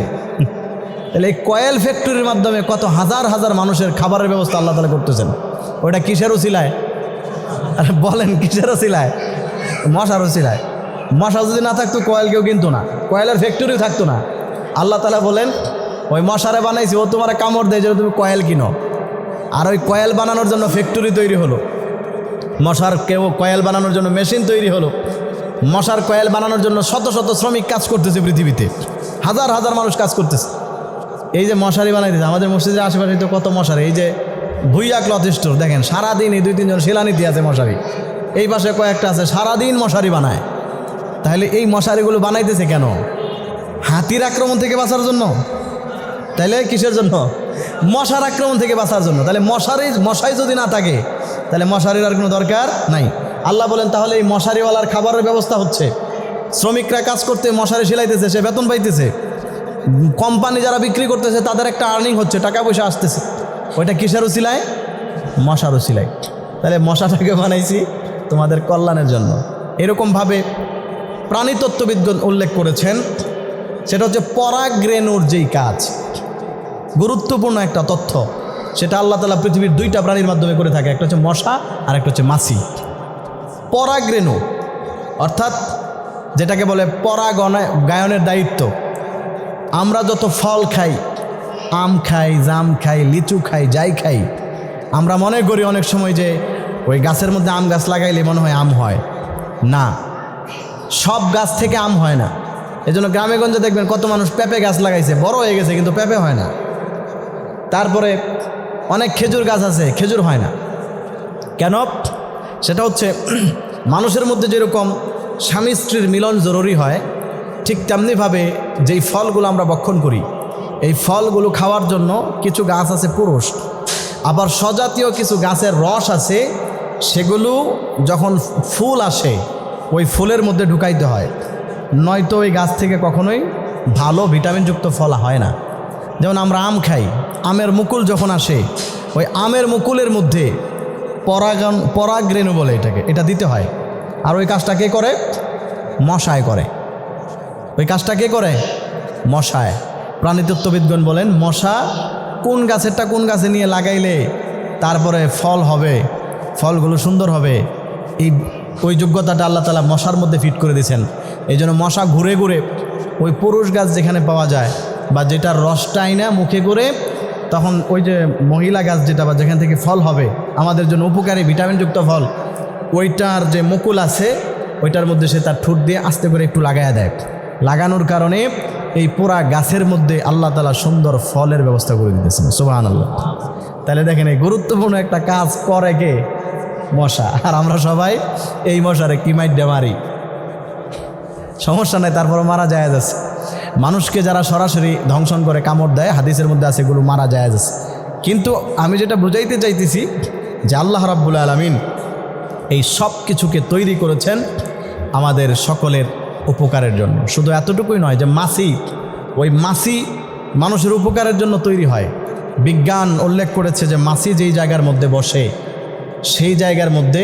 তাহলে এই কয়েল ফ্যাক্টরির মাধ্যমে কত হাজার হাজার মানুষের খাবারের ব্যবস্থা আল্লাহ তাআলা করতেছেন। ওটা কিসের উসিলায়? বলেন কিসের উসিলায়? মশার উসিলায়। মশা যদি না থাকতো কয়েল কেউ কিনতো না, কয়েলের ফ্যাক্টরিও থাকতো না। আল্লাহ তাআলা বলেন ওই মশারে বানাইছি, ও তোমার কামড় দেয় যেন তুমি কয়েল কিনো। আর ওই কয়েল বানানোর জন্য ফ্যাক্টরি তৈরি হলো, মশার কয়েল বানানোর জন্য মেশিন তৈরি হলো, মশার কয়েল বানানোর জন্য শত শত শ্রমিক কাজ করতেছে পৃথিবীতে, হাজার হাজার মানুষ কাজ করতেছে। এই যে মশারি বানাইতেছে আমাদের মসজিদের আশেপাশে তো কত মশারি, এই যে ভুইয়া ক্লথ স্টোর দেখেন সারাদিন এই 2-3 জন শিলানিতে আছে মশারি, এই পাশে কয়েকটা আছে সারাদিন মশারি বানায়। তাহলে এই মশারিগুলো বানাইতেছে কেন? হাতির আক্রমণ থেকে বাঁচার জন্য? তাহলে কিসের জন্য? মশার আক্রমণ থেকে বাঁচার জন্য। তাহলে মশাই যদি না থাকে তাহলে মশারির আর কোনো দরকার নাই। আল্লাহ বলেন তাহলে এই মশারিওয়ালার খাবারের ব্যবস্থা হচ্ছে, শ্রমিকরা কাজ করতে মশারি সেলাইতেছে, সে বেতন পাইতেছে, কোম্পানি যারা বিক্রি করতেছে তাদের একটা আর্নিং হচ্ছে, টাকা পয়সা আসতেছে। ওইটা কিসের উসিলায়? মশার উসিলায়। তাহলে মশাটাকে বানাইছি তোমাদের কল্যাণের জন্য। এরকমভাবে প্রাণীতত্ত্ববিদগণ উল্লেখ করেছেন, সেটা হচ্ছে পরাগরেণুর যেই কাজ, গুরুত্বপূর্ণ একটা তথ্য, সেটা আল্লাহ তাআলা পৃথিবীর 2টা প্রাণীর মাধ্যমে করে থাকে, একটা হচ্ছে মশা আর একটা হচ্ছে মাছি। পরাগরেণু অর্থাৎ যেটাকে বলে পরাগায়নের দায়িত্ব। আমরা যত ফল খাই, আম খাই, জাম খাই, লিচু খাই, যাই খাই, আমরা মনে করি অনেক সময় যে ওই গাছের মধ্যে আম গাছ লাগাইলে মনে হয় আম হয়। না, সব গাছ থেকে আম হয় না। এজন্য গ্রামে গঞ্জে দেখবেন কত মানুষ পেঁপে গাছ লাগাইছে, বড় হয়ে গেছে কিন্তু পেঁপে হয় না। তারপরে অনেক খেজুর গাছ আছে, খেজুর হয় না। কেন? সেটা হচ্ছে মানুষের মধ্যে যেরকম স্বামী স্ত্রীর মিলন জরুরি হয়, ঠিক তেমনিভাবে যেই ফলগুলো আমরা ভক্ষণ করি, এই ফলগুলো খাওয়ার জন্য কিছু গাছ আছে পুরুষ, আবার স্বজাতীয় কিছু গাছের রস আছে, সেগুলো যখন ফুল আসে ওই ফুলের মধ্যে ঢুকাইতে হয়, নয়তো ওই গাছ থেকে কখনোই ভালো ভিটামিনযুক্ত ফল হয় না। যেমন আমরা আম খাই, আমের মুকুল যখন আসে ওই আমের মুকুলের মধ্যে পরাগরেণু বলে এটাকে, এটা দিতে হয়। আর ওই কাজটা কে করে? মশায় করে। ওই কাজটা কে করে? মশায়। প্রাণীতত্ত্ববিদগণ বলেন মশা কোন গাছেরটা কোন গাছে নিয়ে লাগাইলে তারপরে ফল হবে, ফলগুলো সুন্দর হবে, ওই যোগ্যতাটা আল্লাহ তাআলা মশার মধ্যে ফিট করে দিয়েছেন। এই জন্য মশা ঘুরে ঘুরে ওই পুরুষ গাছ যেখানে পাওয়া যায় বা যেটার রসটা আইনা মুখে করে, তখন ওই যে মহিলা গাছ যেটা বা যেখান থেকে ফল হবে আমাদের জন্য উপকারী ভিটামিনযুক্ত ফল, ওইটার যে মুকুল আছে ওইটার মধ্যে সে তার ঠোঁট দিয়ে আস্তে করে একটু লাগাইয়া দেয়। লাগানোর কারণে এই পুরা গাছের মধ্যে আল্লাহ তাআলা সুন্দর ফলের ব্যবস্থা করে দিতেছেন। সুবহানাল্লাহ। তাহলে দেখেন এই গুরুত্বপূর্ণ একটা কাজ করে কে? মশা। আর আমরা সবাই এই মশারে কি মাইডা মারি, সমস্যা নাই, তারপর মারা যায় যাচ্ছে। মানুষকে যারা সরাসরি ধ্বংসন করে, কামড় দেয়, হাদিসের মধ্যে আছে এগুলো মারা যায় যাচ্ছে। কিন্তু আমি যেটা বুঝাইতে চাইতেছি যে আল্লাহ রাব্বুল আলামিন এই সব কিছুকে তৈরি করেছেন আমাদের সকলের উপকারের জন্য। শুধু এতটুকুই নয় যে মাছি, ওই মাছি মানুষের উপকারের জন্য তৈরি হয়। বিজ্ঞান উল্লেখ করেছে যে মাছি যেই জায়গার মধ্যে বসে সেই জায়গার মধ্যে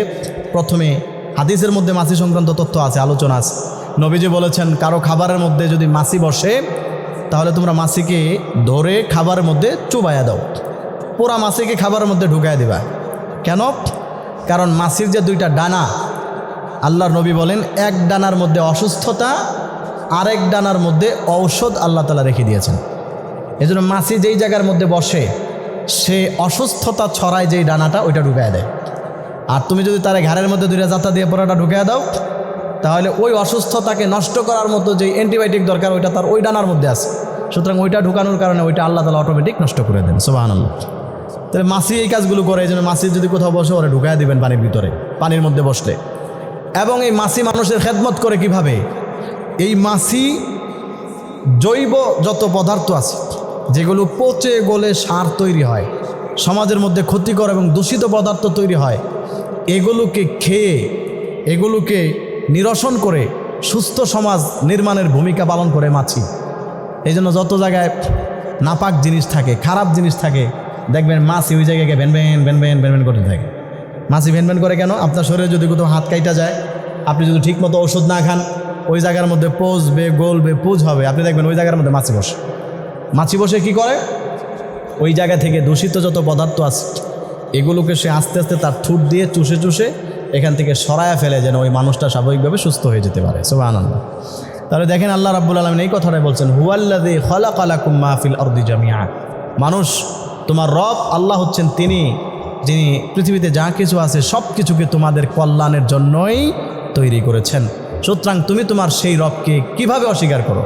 প্রথমে হাদিসের মধ্যে মাছি সংক্রান্ত তথ্য আছে, আলোচনা আছে। নবীজি বলেছেন কারো খাবারের মধ্যে যদি মাছি বসে তাহলে তোমরা মাছিকে ধরে খাবারের মধ্যে চুবাইয়া দাও, পুরা মাছিকে খাবারের মধ্যে ঢুকাইয়া দিবা। কেন? কারণ মাছির যে 2টা ডানা, আল্লাহর নবী বলেন এক ডানার মধ্যে অসুস্থতা আরেক ডানার মধ্যে ঔষধ আল্লাহ তাআলা রেখে দিয়েছেন। এই জন্য মাছি যেই জায়গার মধ্যে বসে সে অসুস্থতা ছড়ায় যেই ডানাটা ওইটা ঢুকায় দেয়। আর তুমি যদি তার ঘাড়ের মধ্যে দুইটা জাতা দিয়ে পড়াটা ঢুকায় দাও তাহলে ওই অসুস্থতাকে নষ্ট করার মতো যে অ্যান্টিবায়োটিক দরকার ওইটা তার ওই ডানার মধ্যে আছে। সুতরাং ওইটা ঢুকানোর কারণে ওইটা আল্লাহ তাআলা অটোমেটিক নষ্ট করে দেন। সুবহানাল্লাহ। তাহলে মাছি এই কাজগুলো করে, এই জন্য মাছি যদি কোথাও বসে ওরা ঢুকায় দিবেন পানির ভিতরে, পানির মধ্যে বসলে। এবং এই মাছি মানুষের খেদমত করে কিভাবে? এই মাছি জৈব যত পদার্থ আছে যেগুলো পচে গলে সার তৈরি হয়, সমাজের মধ্যে ক্ষতিকর এবং দূষিত পদার্থ তৈরি হয়, এগুলোকে খেয়ে এগুলোকে নিরসন করে সুস্থ সমাজ নির্মাণের ভূমিকা পালন করে মাছি। এই জন্য যত জায়গায় নাপাক জিনিস থাকে, খারাপ জিনিস থাকে, দেখবেন মাছি ওই জায়গাকে ভ্যানভ্যান ভ্যানভ্যান ভ্যানভ্যান করতে থাকে। মাছি ভ্যানভ্যান করে কেন? আপনার শরীরে যদি কোথাও হাত কাইটা যায়, আপনি যদি ঠিকমতো ওষুধ না খান, ওই জায়গার মধ্যে পচবে, গলবে, পুজ হবে, আপনি দেখবেন ওই জায়গার মধ্যে মাছি বসে। মাছি বসে কি করে? ওই জায়গা থেকে দূষিত যত পদার্থ আছে এগুলোকে সে আস্তে আস্তে তার ঠোঁট দিয়ে চুষে চুষে এখান থেকে সরায়া ফেলে, যেন ওই মানুষটা স্বাভাবিকভাবে সুস্থ হয়ে যেতে পারে। সুবহানাল্লাহ। তাহলে দেখেন আল্লাহ রাব্বুল আলামিন এই কথাটাই বলছেন, হুয়াল্লাযী খালাকা লাকুম মা ফিল আরদি জামিআ। মানুষ, তোমার রব আল্লাহ হচ্ছেন তিনি যিনি পৃথিবীতে যা কিছু আছে সব কিছুকে তোমাদের কল্যাণের জন্যই তৈরি করেছেন। সুতরাং তুমি তোমার সেই রবকে কিভাবে অস্বীকার করো?